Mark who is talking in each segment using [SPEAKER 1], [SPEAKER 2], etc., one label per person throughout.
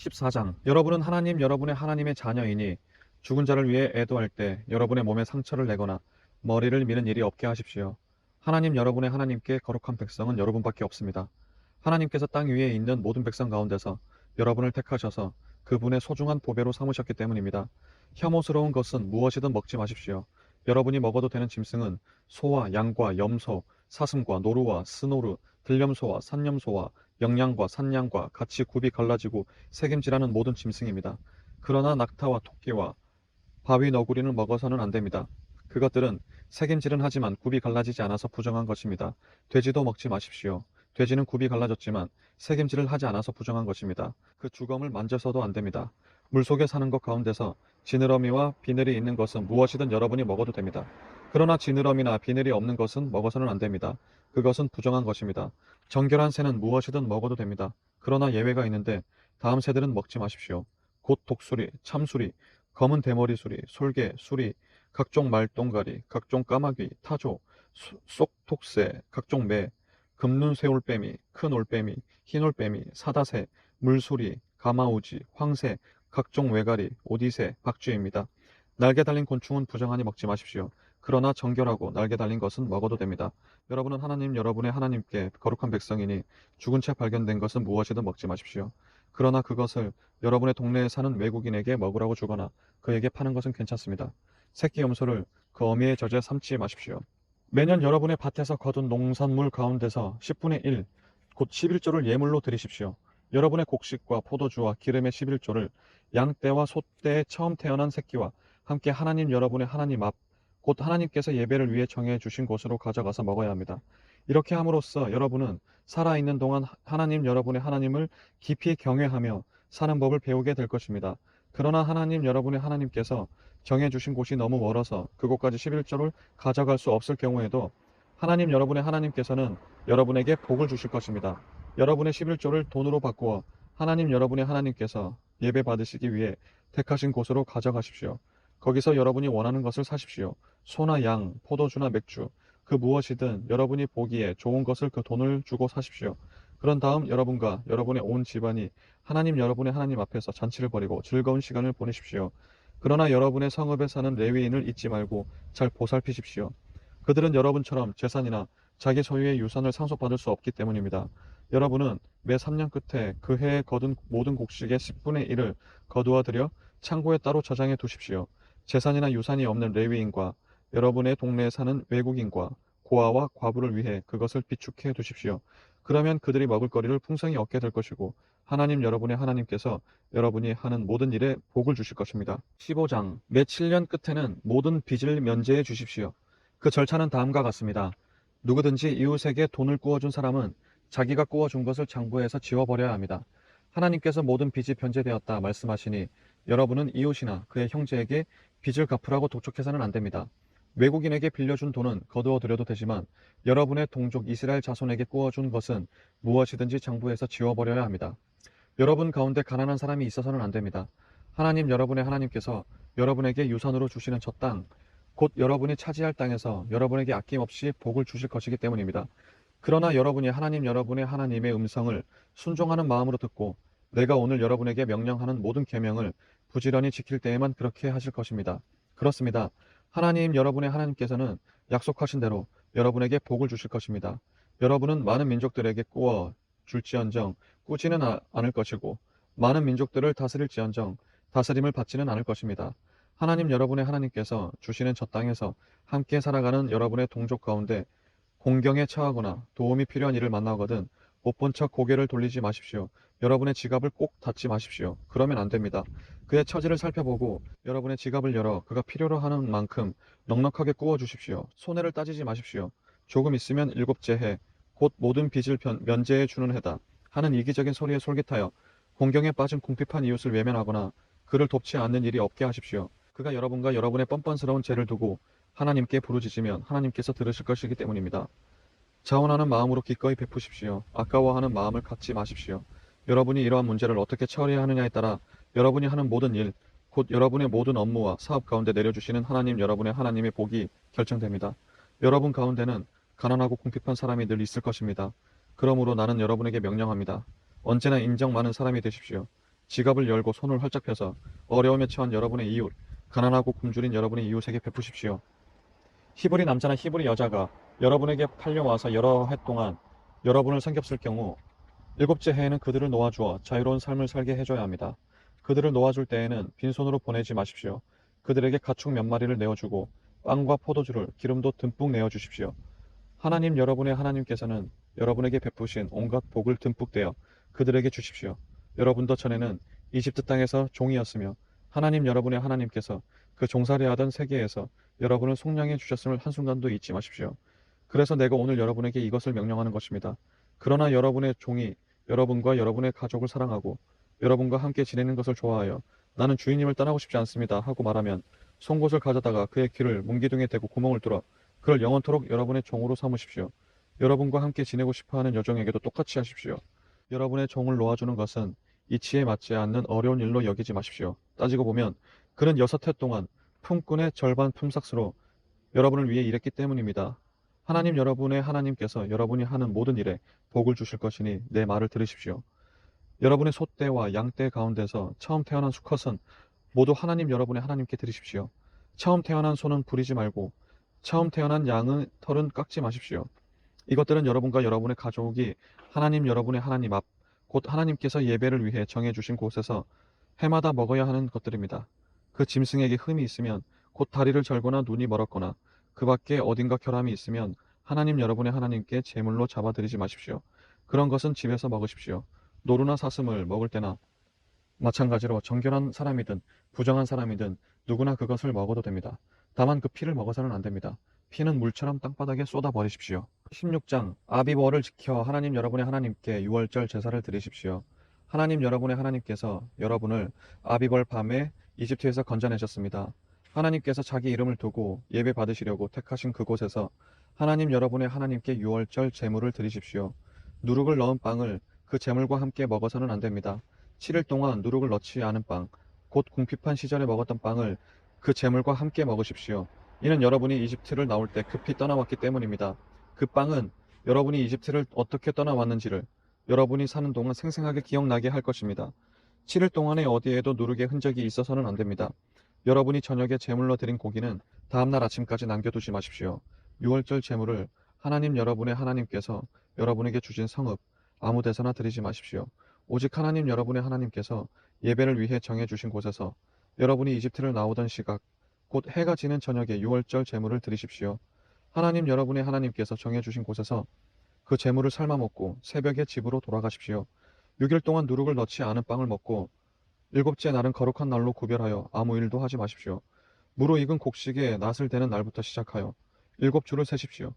[SPEAKER 1] 14장. 여러분은 여러분의 하나님의 자녀이니 죽은 자를 위해 애도할 때 여러분의 몸에 상처를 내거나 머리를 미는 일이 없게 하십시오. 여러분의 하나님께 거룩한 백성은 여러분밖에 없습니다. 하나님께서 땅 위에 있는 모든 백성 가운데서 여러분을 택하셔서 그분의 소중한 보배로 삼으셨기 때문입니다. 혐오스러운 것은 무엇이든 먹지 마십시오. 여러분이 먹어도 되는 짐승은 소와 양과 염소, 사슴과 노루와 스노루, 들염소와 산염소와 영양과 산양과 같이 굽이 갈라지고 색임질하는 모든 짐승입니다. 그러나 낙타와 토끼와 바위 너구리는 먹어서는 안 됩니다. 그것들은 색임질은 하지만 굽이 갈라지지 않아서 부정한 것입니다. 돼지도 먹지 마십시오. 돼지는 굽이 갈라졌지만 색임질을 하지 않아서 부정한 것입니다. 그 주검을 만져서도 안 됩니다. 물속에 사는 것 가운데서 지느러미와 비늘이 있는 것은 무엇이든 여러분이 먹어도 됩니다. 그러나 지느러미나 비늘이 없는 것은 먹어서는 안 됩니다. 그것은 부정한 것입니다. 정결한 새는 무엇이든 먹어도 됩니다. 그러나 예외가 있는데 다음 새들은 먹지 마십시오. 곧 독수리, 참수리, 검은 대머리 수리, 솔개, 수리, 각종 말똥가리, 각종 까마귀, 타조, 쏙톡새, 각종 매, 금눈 새올빼미, 큰 올빼미, 흰 올빼미, 사다새, 물수리, 가마우지, 황새, 각종 외가리, 오디새, 박쥐입니다. 날개 달린 곤충은 부정하니 먹지 마십시오. 그러나 정결하고 날개 달린 것은 먹어도 됩니다. 여러분은 여러분의 하나님께 거룩한 백성이니 죽은 채 발견된 것은 무엇이든 먹지 마십시오. 그러나 그것을 여러분의 동네에 사는 외국인에게 먹으라고 주거나 그에게 파는 것은 괜찮습니다. 새끼 염소를 그 어미의 젖에 삶지 마십시오. 매년 여러분의 밭에서 거둔 농산물 가운데서 10분의 1, 곧 11조를 예물로 드리십시오. 여러분의 곡식과 포도주와 기름의 11조를 양떼와 소떼의 처음 태어난 새끼와 함께 여러분의 하나님 앞, 곧 하나님께서 예배를 위해 정해 주신 곳으로 가져가서 먹어야 합니다. 이렇게 함으로써 여러분은 살아있는 동안 여러분의 하나님을 깊이 경외하며 사는 법을 배우게 될 것입니다. 그러나 여러분의 하나님께서 정해주신 곳이 너무 멀어서 그곳까지 11조를 가져갈 수 없을 경우에도 여러분의 하나님께서는 여러분에게 복을 주실 것입니다. 여러분의 11조를 돈으로 바꾸어 여러분의 하나님께서 예배 받으시기 위해 택하신 곳으로 가져가십시오. 거기서 여러분이 원하는 것을 사십시오. 소나 양, 포도주나 맥주, 그 무엇이든 여러분이 보기에 좋은 것을 그 돈을 주고 사십시오. 그런 다음 여러분과 여러분의 온 집안이 여러분의 하나님 앞에서 잔치를 벌이고 즐거운 시간을 보내십시오. 그러나 여러분의 성읍에 사는 레위인을 잊지 말고 잘 보살피십시오. 그들은 여러분처럼 재산이나 자기 소유의 유산을 상속받을 수 없기 때문입니다. 여러분은 매 3년 끝에 그 해에 거둔 모든 곡식의 10분의 1을 거두어 들여 창고에 따로 저장해 두십시오. 재산이나 유산이 없는 레위인과 여러분의 동네에 사는 외국인과 고아와 과부를 위해 그것을 비축해 두십시오. 그러면 그들이 먹을 거리를 풍성히 얻게 될 것이고 여러분의 하나님께서 여러분이 하는 모든 일에 복을 주실 것입니다. 15장. 매 7년 끝에는 모든 빚을 면제해 주십시오. 그 절차는 다음과 같습니다. 누구든지 이웃에게 돈을 꾸어준 사람은 자기가 꾸어준 것을 장부에서 지워버려야 합니다. 하나님께서 모든 빚이 변제되었다 말씀하시니 여러분은 이웃이나 그의 형제에게 빚을 갚으라고 독촉해서는 안 됩니다. 외국인에게 빌려준 돈은 거두어 들여도 되지만 여러분의 동족 이스라엘 자손에게 꾸어준 것은 무엇이든지 장부에서 지워버려야 합니다. 여러분 가운데 가난한 사람이 있어서는 안 됩니다. 여러분의 하나님께서 여러분에게 유산으로 주시는 저 땅, 곧 여러분이 차지할 땅에서 여러분에게 아낌없이 복을 주실 것이기 때문입니다. 그러나 여러분이 여러분의 하나님의 음성을 순종하는 마음으로 듣고 내가 오늘 여러분에게 명령하는 모든 계명을 부지런히 지킬 때에만 그렇게 하실 것입니다. 그렇습니다. 여러분의 하나님께서는 약속하신 대로 여러분에게 복을 주실 것입니다. 여러분은 많은 민족들에게 꾸어 줄지언정 꾸지는 않을 것이고 많은 민족들을 다스릴지언정 다스림을 받지는 않을 것입니다. 여러분의 하나님께서 주시는 저 땅에서 함께 살아가는 여러분의 동족 가운데 공경에 처하거나 도움이 필요한 일을 만나거든 못 본 척 고개를 돌리지 마십시오. 여러분의 지갑을 꼭 닫지 마십시오. 그러면 안 됩니다. 그의 처지를 살펴보고 여러분의 지갑을 열어 그가 필요로 하는 만큼 넉넉하게 꾸어 주십시오. 손해를 따지지 마십시오. 조금 있으면 일곱째 해, 곧 모든 빚을 면제해 주는 해다 하는 이기적인 소리에 솔깃하여 공경에 빠진 궁핍한 이웃을 외면하거나 그를 돕지 않는 일이 없게 하십시오. 그가 여러분과 여러분의 뻔뻔스러운 죄를 두고 하나님께 부르짖으면 하나님께서 들으실 것이기 때문입니다. 자원하는 마음으로 기꺼이 베푸십시오. 아까워하는 마음을 갖지 마십시오. 여러분이 이러한 문제를 어떻게 처리하느냐에 따라 여러분이 하는 모든 일, 곧 여러분의 모든 업무와 사업 가운데 내려주시는 여러분의 하나님의 복이 결정됩니다. 여러분 가운데는 가난하고 궁핍한 사람이 늘 있을 것입니다. 그러므로 나는 여러분에게 명령합니다. 언제나 인정 많은 사람이 되십시오. 지갑을 열고 손을 활짝 펴서 어려움에 처한 여러분의 이웃, 가난하고 굶주린 여러분의 이웃에게 베푸십시오. 히브리 남자나 히브리 여자가 여러분에게 팔려와서 여러 해 동안 여러분을 섬겼을 경우 일곱째 해에는 그들을 놓아주어 자유로운 삶을 살게 해줘야 합니다. 그들을 놓아줄 때에는 빈손으로 보내지 마십시오. 그들에게 가축 몇 마리를 내어주고 빵과 포도주를 기름도 듬뿍 내어주십시오. 하나님 여러분의 하나님께서는 여러분에게 베푸신 온갖 복을 듬뿍 대어 그들에게 주십시오. 여러분도 전에는 이집트 땅에서 종이었으며 하나님 여러분의 하나님께서 그 종살이하던 세계에서 여러분을 속량해 주셨음을 한순간도 잊지 마십시오. 그래서 내가 오늘 여러분에게 이것을 명령하는 것입니다. 그러나 여러분의 종이 여러분과 여러분의 가족을 사랑하고 여러분과 함께 지내는 것을 좋아하여 나는 주인님을 떠나고 싶지 않습니다 하고 말하면 송곳을 가져다가 그의 귀를 문기둥에 대고 구멍을 뚫어 그를 영원토록 여러분의 종으로 삼으십시오. 여러분과 함께 지내고 싶어하는 여종에게도 똑같이 하십시오. 여러분의 종을 놓아주는 것은 이치에 맞지 않는 어려운 일로 여기지 마십시오. 따지고 보면 그는 6해 동안 품꾼의 절반 품삯으로 여러분을 위해 일했기 때문입니다. 하나님 여러분의 하나님께서 여러분이 하는 모든 일에 복을 주실 것이니 내 말을 들으십시오. 여러분의 소떼와 양떼 가운데서 처음 태어난 수컷은 모두 하나님 여러분의 하나님께 드리십시오. 처음 태어난 소는 부리지 말고 처음 태어난 양의 털은 깎지 마십시오. 이것들은 여러분과 여러분의 가족이 하나님 여러분의 하나님 앞, 곧 하나님께서 예배를 위해 정해주신 곳에서 해마다 먹어야 하는 것들입니다. 그 짐승에게 흠이 있으면 곧 다리를 절거나 눈이 멀었거나 그 밖에 어딘가 결함이 있으면 하나님 여러분의 하나님께 제물로 잡아드리지 마십시오. 그런 것은 집에서 먹으십시오. 노루나 사슴을 먹을 때나 마찬가지로 정결한 사람이든 부정한 사람이든 누구나 그것을 먹어도 됩니다. 다만 그 피를 먹어서는 안 됩니다. 피는 물처럼 땅바닥에 쏟아 버리십시오. 16장 아비월을 지켜 하나님 여러분의 하나님께 유월절 제사를 드리십시오. 하나님 여러분의 하나님께서 여러분을 아비월 밤에 이집트에서 건져내셨습니다. 하나님께서 자기 이름을 두고 예배 받으시려고 택하신 그곳에서 하나님 여러분의 하나님께 유월절 제물을 드리십시오. 누룩을 넣은 빵을 그 제물과 함께 먹어서는 안 됩니다. 7일 동안 누룩을 넣지 않은 빵, 곧 궁핍한 시절에 먹었던 빵을 그 제물과 함께 먹으십시오. 이는 여러분이 이집트를 나올 때 급히 떠나왔기 때문입니다. 그 빵은 여러분이 이집트를 어떻게 떠나왔는지를 여러분이 사는 동안 생생하게 기억나게 할 것입니다. 7일 동안에 어디에도 누룩의 흔적이 있어서는 안 됩니다. 여러분이 저녁에 제물로 드린 고기는 다음날 아침까지 남겨두지 마십시오. 6월절 제물을 하나님 여러분의 하나님께서 여러분에게 주신 성읍 아무 데서나 드리지 마십시오. 오직 하나님 여러분의 하나님께서 예배를 위해 정해주신 곳에서 여러분이 이집트를 나오던 시각 곧 해가 지는 저녁에 6월절 제물을 드리십시오. 하나님 여러분의 하나님께서 정해주신 곳에서 그 제물을 삶아 먹고 새벽에 집으로 돌아가십시오. 6일 동안 누룩을 넣지 않은 빵을 먹고 일곱째 날은 거룩한 날로 구별하여 아무 일도 하지 마십시오. 무르익은 곡식에 낫을 대는 날부터 시작하여 7주를 세십시오.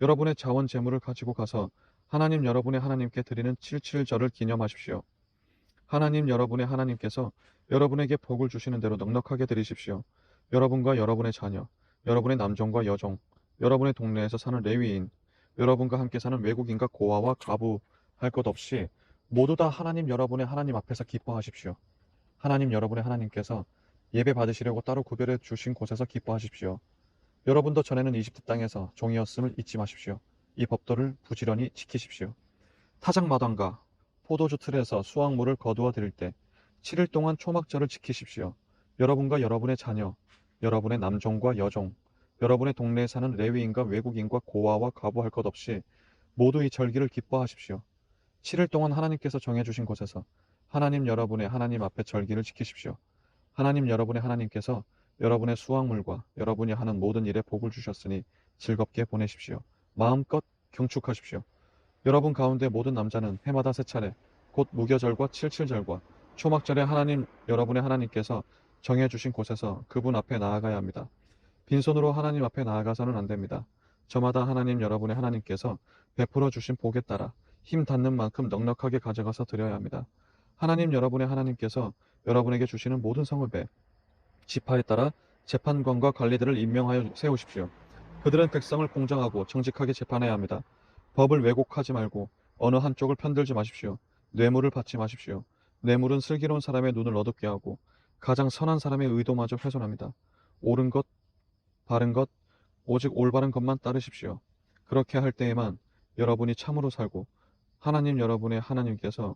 [SPEAKER 1] 여러분의 자원 제물을 가지고 가서 하나님 여러분의 하나님께 드리는 칠칠절을 기념하십시오. 하나님 여러분의 하나님께서 여러분에게 복을 주시는 대로 넉넉하게 드리십시오. 여러분과 여러분의 자녀, 여러분의 남종과 여종, 여러분의 동네에서 사는 레위인, 여러분과 함께 사는 외국인과 고아와 과부 할 것 없이 모두 다 하나님 여러분의 하나님 앞에서 기뻐하십시오. 하나님 여러분의 하나님께서 예배 받으시려고 따로 구별해 주신 곳에서 기뻐하십시오. 여러분도 전에는 이집트 땅에서 종이었음을 잊지 마십시오. 이 법도를 부지런히 지키십시오. 타작마당과 포도주 틀에서 수확물을 거두어 드릴 때 7일 동안 초막절을 지키십시오. 여러분과 여러분의 자녀, 여러분의 남종과 여종, 여러분의 동네에 사는 레위인과 외국인과 고아와 과부할 것 없이 모두 이 절기를 기뻐하십시오. 7일 동안 하나님께서 정해주신 곳에서 하나님 여러분의 하나님 앞에 절기를 지키십시오. 하나님 여러분의 하나님께서 여러분의 수확물과 여러분이 하는 모든 일에 복을 주셨으니 즐겁게 보내십시오. 마음껏 경축하십시오. 여러분 가운데 모든 남자는 해마다 세 차례 곧 무교절과 칠칠절과 초막절에 하나님 여러분의 하나님께서 정해주신 곳에서 그분 앞에 나아가야 합니다. 빈손으로 하나님 앞에 나아가서는 안 됩니다. 저마다 하나님 여러분의 하나님께서 베풀어 주신 복에 따라 힘 닿는 만큼 넉넉하게 가져가서 드려야 합니다. 하나님 여러분의 하나님께서 여러분에게 주시는 모든 성읍에 지파에 따라 재판관과 관리들을 임명하여 세우십시오. 그들은 백성을 공정하고 정직하게 재판해야 합니다. 법을 왜곡하지 말고 어느 한쪽을 편들지 마십시오. 뇌물을 받지 마십시오. 뇌물은 슬기로운 사람의 눈을 어둡게 하고 가장 선한 사람의 의도마저 훼손합니다. 옳은 것, 바른 것, 오직 올바른 것만 따르십시오. 그렇게 할 때에만 여러분이 참으로 살고 하나님 여러분의 하나님께서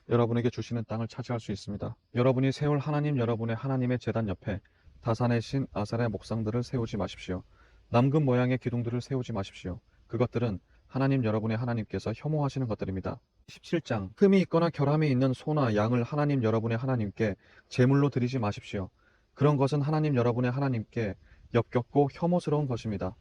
[SPEAKER 1] 여러분에게 주시는 땅을 차지할 수 있습니다. 여러분이 세울 하나님 여러분의 하나님의 제단 옆에 다산의 신 아셀의 목상들을 세우지 마십시오. 남금 모양의 기둥들을 세우지 마십시오. 그것들은 하나님 여러분의 하나님께서 혐오하시는 것들입니다. 17장 흠이 있거나 결함이 있는 소나 양을 하나님 여러분의 하나님께 제물로 드리지 마십시오. 그런 것은 하나님 여러분의 하나님께 역겹고 혐오스러운 것입니다.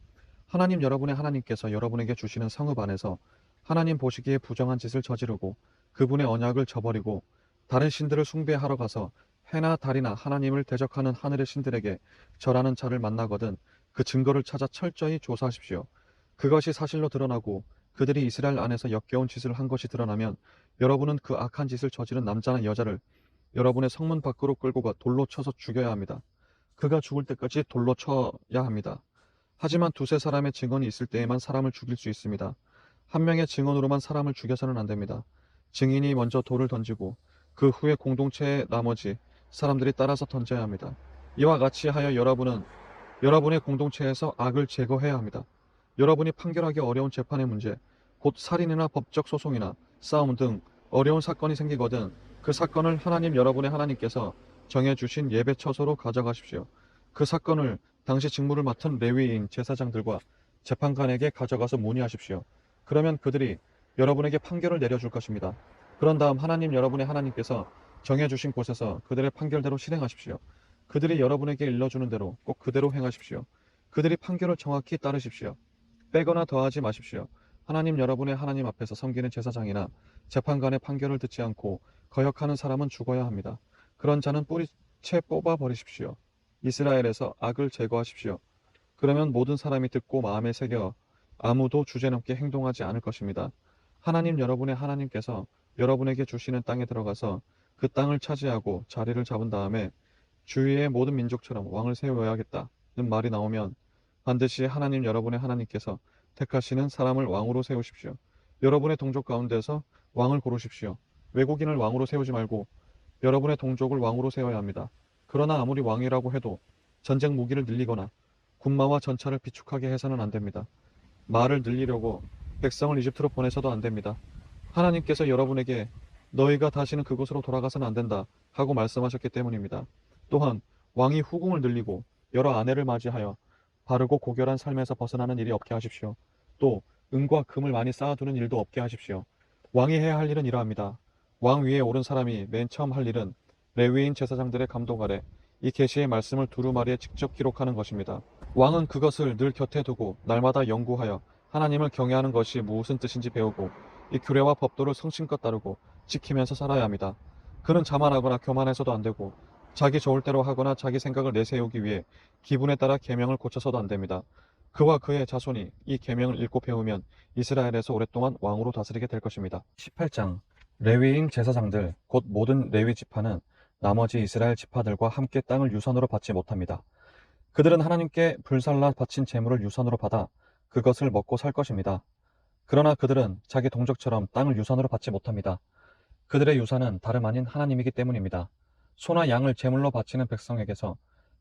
[SPEAKER 1] 하나님 여러분의 하나님께서 여러분에게 주시는 성읍 안에서 하나님 보시기에 부정한 짓을 저지르고 그분의 언약을 저버리고 다른 신들을 숭배하러 가서 해나 달이나 하나님을 대적하는 하늘의 신들에게 절하는 자를 만나거든 그 증거를 찾아 철저히 조사하십시오. 그것이 사실로 드러나고 그들이 이스라엘 안에서 역겨운 짓을 한 것이 드러나면 여러분은 그 악한 짓을 저지른 남자나 여자를 여러분의 성문 밖으로 끌고 가 돌로 쳐서 죽여야 합니다. 그가 죽을 때까지 돌로 쳐야 합니다. 하지만 두세 사람의 증언이 있을 때에만 사람을 죽일 수 있습니다. 한 명의 증언으로만 사람을 죽여서는 안 됩니다. 증인이 먼저 돌을 던지고 그 후에 공동체의 나머지 사람들이 따라서 던져야 합니다. 이와 같이 하여 여러분은 여러분의 공동체에서 악을 제거해야 합니다. 여러분이 판결하기 어려운 재판의 문제, 곧 살인이나 법적 소송이나 싸움 등 어려운 사건이 생기거든 그 사건을 하나님 여러분의 하나님께서 정해주신 예배 처소로 가져가십시오. 그 사건을 당시 직무를 맡은 레위인 제사장들과 재판관에게 가져가서 문의하십시오. 그러면 그들이 여러분에게 판결을 내려줄 것입니다. 그런 다음 하나님 여러분의 하나님께서 정해주신 곳에서 그들의 판결대로 실행하십시오. 그들이 여러분에게 일러주는 대로 꼭 그대로 행하십시오. 그들이 판결을 정확히 따르십시오. 빼거나 더하지 마십시오. 하나님 여러분의 하나님 앞에서 섬기는 제사장이나 재판관의 판결을 듣지 않고 거역하는 사람은 죽어야 합니다. 그런 자는 뿌리채 뽑아 버리십시오. 이스라엘에서 악을 제거하십시오. 그러면 모든 사람이 듣고 마음에 새겨 아무도 주제넘게 행동하지 않을 것입니다. 하나님 여러분의 하나님께서 여러분에게 주시는 땅에 들어가서 그 땅을 차지하고 자리를 잡은 다음에 주위의 모든 민족처럼 왕을 세워야겠다는 말이 나오면 반드시 하나님 여러분의 하나님께서 택하시는 사람을 왕으로 세우십시오. 여러분의 동족 가운데서 왕을 고르십시오. 외국인을 왕으로 세우지 말고 여러분의 동족을 왕으로 세워야 합니다. 그러나 아무리 왕이라고 해도 전쟁 무기를 늘리거나 군마와 전차를 비축하게 해서는 안 됩니다. 말을 늘리려고 백성을 이집트로 보내서도 안 됩니다. 하나님께서 여러분에게 너희가 다시는 그곳으로 돌아가서는 안 된다 하고 말씀하셨기 때문입니다. 또한 왕이 후궁을 늘리고 여러 아내를 맞이하여 바르고 고결한 삶에서 벗어나는 일이 없게 하십시오. 또 은과 금을 많이 쌓아두는 일도 없게 하십시오. 왕이 해야 할 일은 이러합니다. 왕 위에 오른 사람이 맨 처음 할 일은 레위인 제사장들의 감독 아래 이 계시의 말씀을 두루마리에 직접 기록하는 것입니다. 왕은 그것을 늘 곁에 두고 날마다 연구하여 하나님을 경외하는 것이 무슨 뜻인지 배우고 이 규례와 법도를 성심껏 따르고 지키면서 살아야 합니다. 그는 자만하거나 교만해서도 안 되고 자기 좋을 대로 하거나 자기 생각을 내세우기 위해 기분에 따라 계명을 고쳐서도 안 됩니다. 그와 그의 자손이 이 계명을 읽고 배우면 이스라엘에서 오랫동안 왕으로 다스리게 될 것입니다. 18장 레위인 제사장들 곧 모든 레위 지파는 나머지 이스라엘 지파들과 함께 땅을 유산으로 받지 못합니다. 그들은 하나님께 불살라 바친 제물을 유산으로 받아 그것을 먹고 살 것입니다. 그러나 그들은 자기 동족처럼 땅을 유산으로 받지 못합니다. 그들의 유산은 다름 아닌 하나님이기 때문입니다. 소나 양을 제물로 바치는 백성에게서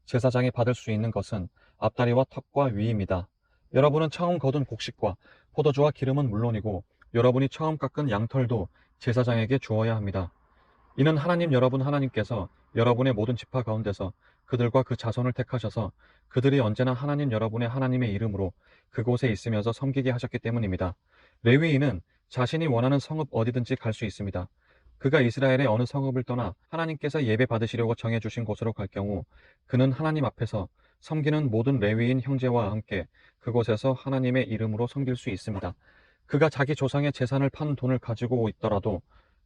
[SPEAKER 1] 제사장이 받을 수 있는 것은 앞다리와 턱과 위입니다. 여러분은 처음 거둔 곡식과 포도주와 기름은 물론이고 여러분이 처음 깎은 양털도 제사장에게 주어야 합니다. 이는 하나님 여러분 하나님께서 여러분의 모든 지파 가운데서 그들과 그 자손을 택하셔서 그들이 언제나 하나님 여러분의 하나님의 이름으로 그곳에 있으면서 섬기게 하셨기 때문입니다. 레위인은 자신이 원하는 성읍 어디든지 갈 수 있습니다. 그가 이스라엘의 어느 성읍을 떠나 하나님께서 예배 받으시려고 정해주신 곳으로 갈 경우 그는 하나님 앞에서 섬기는 모든 레위인 형제와 함께 그곳에서 하나님의 이름으로 섬길 수 있습니다. 그가 자기 조상의 재산을 판 돈을 가지고 있더라도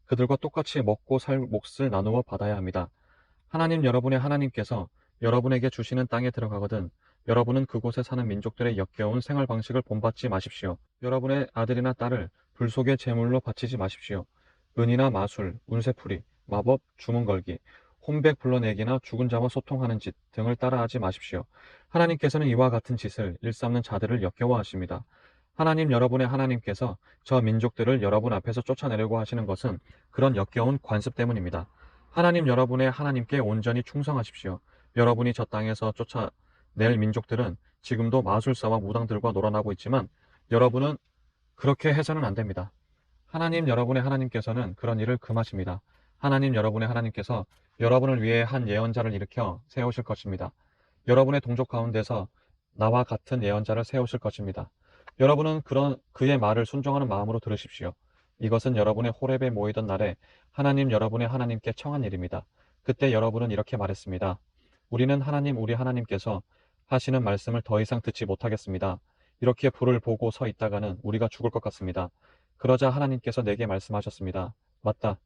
[SPEAKER 1] 그들과 똑같이 먹고 살 몫을 나누어 받아야 합니다. 하나님 여러분의 하나님께서 여러분에게 주시는 땅에 들어가거든 여러분은 그곳에 사는 민족들의 역겨운 생활 방식을 본받지 마십시오. 여러분의 아들이나 딸을 불속의 제물로 바치지 마십시오. 은이나 마술, 운세풀이, 마법, 주문 걸기, 혼백 불러내기나 죽은 자와 소통하는 짓 등을 따라하지 마십시오. 하나님께서는 이와 같은 짓을 일삼는 자들을 역겨워하십니다. 하나님 여러분의 하나님께서 저 민족들을 여러분 앞에서 쫓아내려고 하시는 것은 그런 역겨운 관습 때문입니다. 하나님 여러분의 하나님께 온전히 충성하십시오. 여러분이 저 땅에서 쫓아낼 민족들은 지금도 마술사와 무당들과 놀아나고 있지만 여러분은 그렇게 해서는 안 됩니다. 하나님 여러분의 하나님께서는 그런 일을 금하십니다. 하나님 여러분의 하나님께서 여러분을 위해 한 예언자를 일으켜 세우실 것입니다. 여러분의 동족 가운데서 나와 같은 예언자를 세우실 것입니다. 여러분은 그의 말을 순종하는 마음으로 들으십시오. 이것은 여러분의 호렙에 모이던 날에 하나님 여러분의 하나님께 청한 일입니다. 그때 여러분은 이렇게 말했습니다. 우리는 우리 하나님께서 하시는 말씀을 더 이상 듣지 못하겠습니다. 이렇게 불을 보고 서 있다가는 우리가 죽을 것 같습니다. 그러자 하나님께서 내게 말씀하셨습니다. 맞다.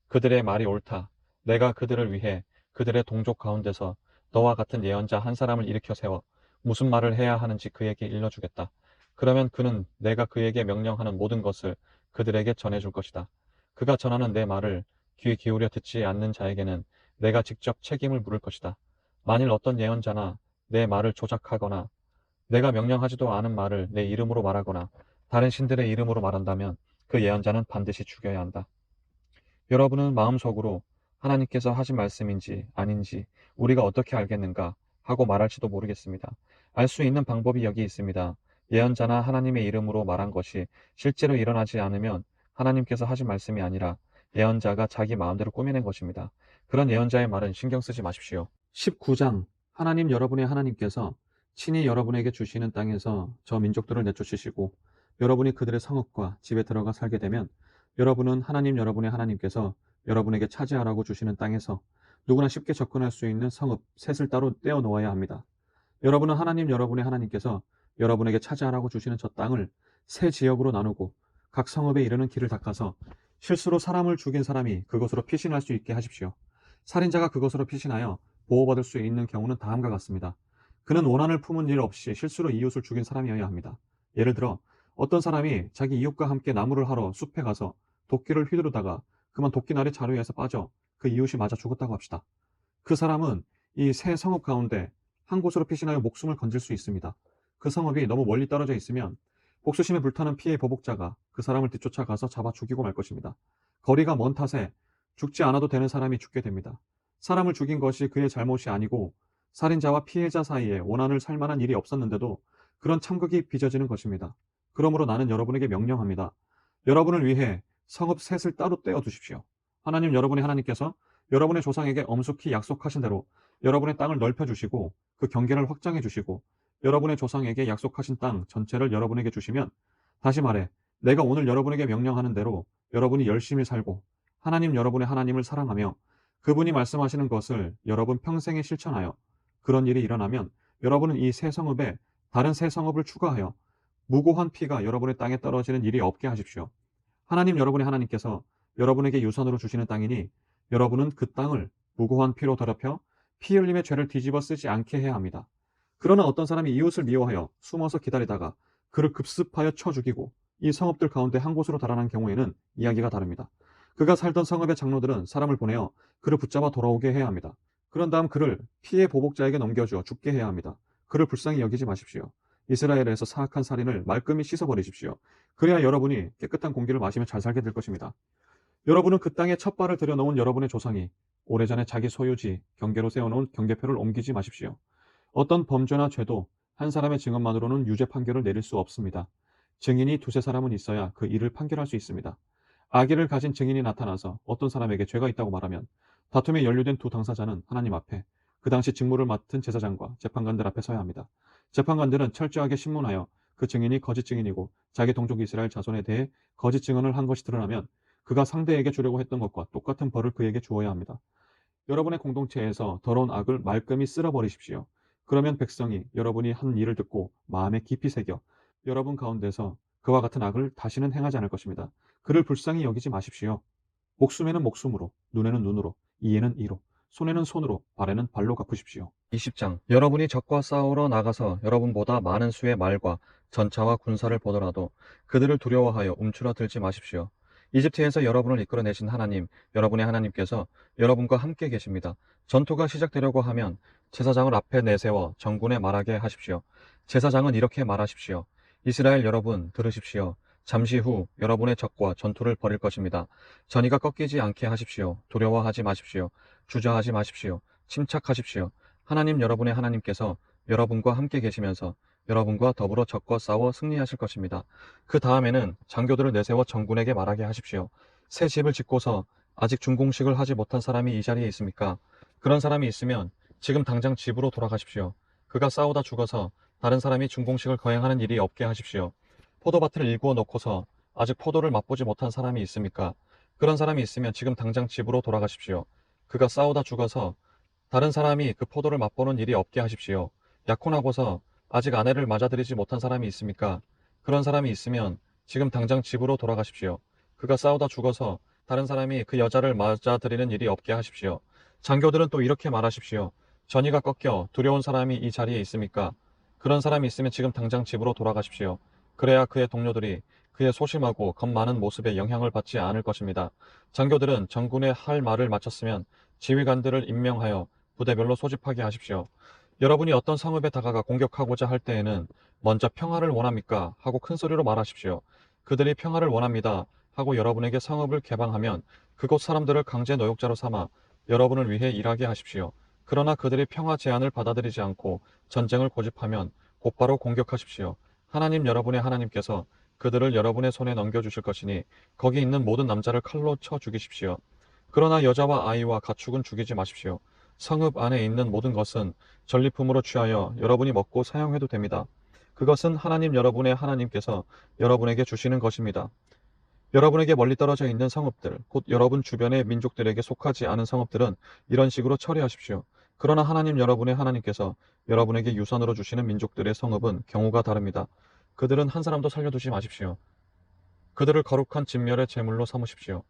[SPEAKER 1] 그들의 말이 옳다. 내가 그들을 위해 그들의 동족 가운데서 너와 같은 예언자 한 사람을 일으켜 세워 무슨 말을 해야 하는지 그에게 일러주겠다. 그러면 그는 내가 그에게 명령하는 모든 것을 그들에게 전해줄 것이다. 그가 전하는 내 말을 귀 기울여 듣지 않는 자에게는 내가 직접 책임을 물을 것이다. 만일 어떤 예언자나 내 말을 조작하거나 내가 명령하지도 않은 말을 내 이름으로 말하거나 다른 신들의 이름으로 말한다면 그 예언자는 반드시 죽여야 한다. 여러분은 마음속으로 하나님께서 하신 말씀인지 아닌지 우리가 어떻게 알겠는가 하고 말할지도 모르겠습니다. 알 수 있는 방법이 여기 있습니다. 예언자나 하나님의 이름으로 말한 것이 실제로 일어나지 않으면 하나님께서 하신 말씀이 아니라 예언자가 자기 마음대로 꾸며낸 것입니다. 그런 예언자의 말은 신경 쓰지 마십시오. 19장 하나님 여러분의 하나님께서 친히 여러분에게 주시는 땅에서 저 민족들을 내쫓으시고 여러분이 그들의 성읍과 집에 들어가 살게 되면 여러분은 하나님 여러분의 하나님께서 여러분에게 차지하라고 주시는 땅에서 누구나 쉽게 접근할 수 있는 성읍 셋을 따로 떼어 놓아야 합니다. 여러분은 하나님 여러분의 하나님께서 여러분에게 차지하라고 주시는 저 땅을 세 지역으로 나누고 각 성읍에 이르는 길을 닦아서 실수로 사람을 죽인 사람이 그것으로 피신할 수 있게 하십시오. 살인자가 그것으로 피신하여 보호받을 수 있는 경우는 다음과 같습니다. 그는 원한을 품은 일 없이 실수로 이웃을 죽인 사람이어야 합니다. 예를 들어 어떤 사람이 자기 이웃과 함께 나무를 하러 숲에 가서 도끼를 휘두르다가 그만 도끼날이 자루에서 빠져 그 이웃이 맞아 죽었다고 합시다. 그 사람은 이 세 성읍 가운데 한 곳으로 피신하여 목숨을 건질 수 있습니다. 그 성읍이 너무 멀리 떨어져 있으면 복수심에 불타는 피해 보복자가 그 사람을 뒤쫓아가서 잡아 죽이고 말 것입니다. 거리가 먼 탓에 죽지 않아도 되는 사람이 죽게 됩니다. 사람을 죽인 것이 그의 잘못이 아니고 살인자와 피해자 사이에 원한을 살 만한 일이 없었는데도 그런 참극이 빚어지는 것입니다. 그러므로 나는 여러분에게 명령합니다. 여러분을 위해 성읍 셋을 따로 떼어 두십시오. 하나님 여러분의 하나님께서 여러분의 조상에게 엄숙히 약속하신 대로 여러분의 땅을 넓혀주시고 그 경계를 확장해 주시고 여러분의 조상에게 약속하신 땅 전체를 여러분에게 주시면 다시 말해 내가 오늘 여러분에게 명령하는 대로 여러분이 열심히 살고 하나님 여러분의 하나님을 사랑하며 그분이 말씀하시는 것을 여러분 평생에 실천하여 그런 일이 일어나면 여러분은 이 새 성읍에 다른 새 성읍을 추가하여 무고한 피가 여러분의 땅에 떨어지는 일이 없게 하십시오. 하나님 여러분의 하나님께서 여러분에게 유산으로 주시는 땅이니 여러분은 그 땅을 무고한 피로 더럽혀 피 흘림의 죄를 뒤집어 쓰지 않게 해야 합니다. 그러나 어떤 사람이 이웃을 미워하여 숨어서 기다리다가 그를 급습하여 쳐 죽이고 이 성읍들 가운데 한 곳으로 달아난 경우에는 이야기가 다릅니다. 그가 살던 성읍의 장로들은 사람을 보내어 그를 붙잡아 돌아오게 해야 합니다. 그런 다음 그를 피해 보복자에게 넘겨주어 죽게 해야 합니다. 그를 불쌍히 여기지 마십시오. 이스라엘에서 사악한 살인을 말끔히 씻어버리십시오. 그래야 여러분이 깨끗한 공기를 마시며 잘 살게 될 것입니다. 여러분은 그 땅에 첫 발을 들여놓은 여러분의 조상이 오래전에 자기 소유지, 경계로 세워놓은 경계표를 옮기지 마십시오. 어떤 범죄나 죄도 한 사람의 증언만으로는 유죄 판결을 내릴 수 없습니다. 증인이 두세 사람은 있어야 그 일을 판결할 수 있습니다. 악의를 가진 증인이 나타나서 어떤 사람에게 죄가 있다고 말하면 다툼에 연루된 두 당사자는 하나님 앞에 그 당시 직무를 맡은 제사장과 재판관들 앞에 서야 합니다. 재판관들은 철저하게 신문하여 그 증인이 거짓 증인이고 자기 동족 이스라엘 자손에 대해 거짓 증언을 한 것이 드러나면 그가 상대에게 주려고 했던 것과 똑같은 벌을 그에게 주어야 합니다. 여러분의 공동체에서 더러운 악을 말끔히 쓸어버리십시오. 그러면 백성이 여러분이 한 일을 듣고 마음에 깊이 새겨 여러분 가운데서 그와 같은 악을 다시는 행하지 않을 것입니다. 그를 불쌍히 여기지 마십시오. 목숨에는 목숨으로, 눈에는 눈으로, 이에는 이로, 손에는 손으로, 발에는 발로 갚으십시오. 20장 여러분이 적과 싸우러 나가서 여러분보다 많은 수의 말과 전차와 군사를 보더라도 그들을 두려워하여 움츠러들지 마십시오. 이집트에서 여러분을 이끌어내신 하나님, 여러분의 하나님께서 여러분과 함께 계십니다. 전투가 시작되려고 하면 제사장을 앞에 내세워 정군에 말하게 하십시오. 제사장은 이렇게 말하십시오. 이스라엘 여러분 들으십시오. 잠시 후 여러분의 적과 전투를 벌일 것입니다. 전의가 꺾이지 않게 하십시오. 두려워하지 마십시오. 주저하지 마십시오. 침착하십시오. 하나님 여러분의 하나님께서 여러분과 함께 계시면서 여러분과 더불어 적과 싸워 승리하실 것입니다. 그 다음에는 장교들을 내세워 정군에게 말하게 하십시오. 새 집을 짓고서 아직 준공식을 하지 못한 사람이 이 자리에 있습니까? 그런 사람이 있으면 지금 당장 집으로 돌아가십시오. 그가 싸우다 죽어서 다른 사람이 준공식을 거행하는 일이 없게 하십시오. 포도밭을 일구어 놓고서 아직 포도를 맛보지 못한 사람이 있습니까? 그런 사람이 있으면 지금 당장 집으로 돌아가십시오. 그가 싸우다 죽어서 다른 사람이 그 포도를 맛보는 일이 없게 하십시오. 약혼하고서 아직 아내를 맞아들이지 못한 사람이 있습니까? 그런 사람이 있으면 지금 당장 집으로 돌아가십시오. 그가 싸우다 죽어서 다른 사람이 그 여자를 맞아들이는 일이 없게 하십시오. 장교들은 또 이렇게 말하십시오. 전의가 꺾여 두려운 사람이 이 자리에 있습니까? 그런 사람이 있으면 지금 당장 집으로 돌아가십시오. 그래야 그의 동료들이 그의 소심하고 겁 많은 모습에 영향을 받지 않을 것입니다. 장교들은 전군의 할 말을 마쳤으면 지휘관들을 임명하여 부대별로 소집하게 하십시오. 여러분이 어떤 성읍에 다가가 공격하고자 할 때에는 먼저 평화를 원합니까? 하고 큰 소리로 말하십시오. 그들이 평화를 원합니다. 하고 여러분에게 성읍을 개방하면 그곳 사람들을 강제 노역자로 삼아 여러분을 위해 일하게 하십시오. 그러나 그들이 평화 제안을 받아들이지 않고 전쟁을 고집하면 곧바로 공격하십시오. 하나님 여러분의 하나님께서 그들을 여러분의 손에 넘겨주실 것이니 거기 있는 모든 남자를 칼로 쳐 죽이십시오. 그러나 여자와 아이와 가축은 죽이지 마십시오. 성읍 안에 있는 모든 것은 전리품으로 취하여 여러분이 먹고 사용해도 됩니다. 그것은 하나님 여러분의 하나님께서 여러분에게 주시는 것입니다. 여러분에게 멀리 떨어져 있는 성읍들, 곧 여러분 주변의 민족들에게 속하지 않은 성읍들은 이런 식으로 처리하십시오. 그러나 하나님 여러분의 하나님께서 여러분에게 유산으로 주시는 민족들의 성읍은 경우가 다릅니다. 그들은 한 사람도 살려두지 마십시오. 그들을 거룩한 진멸의 제물로 삼으십시오.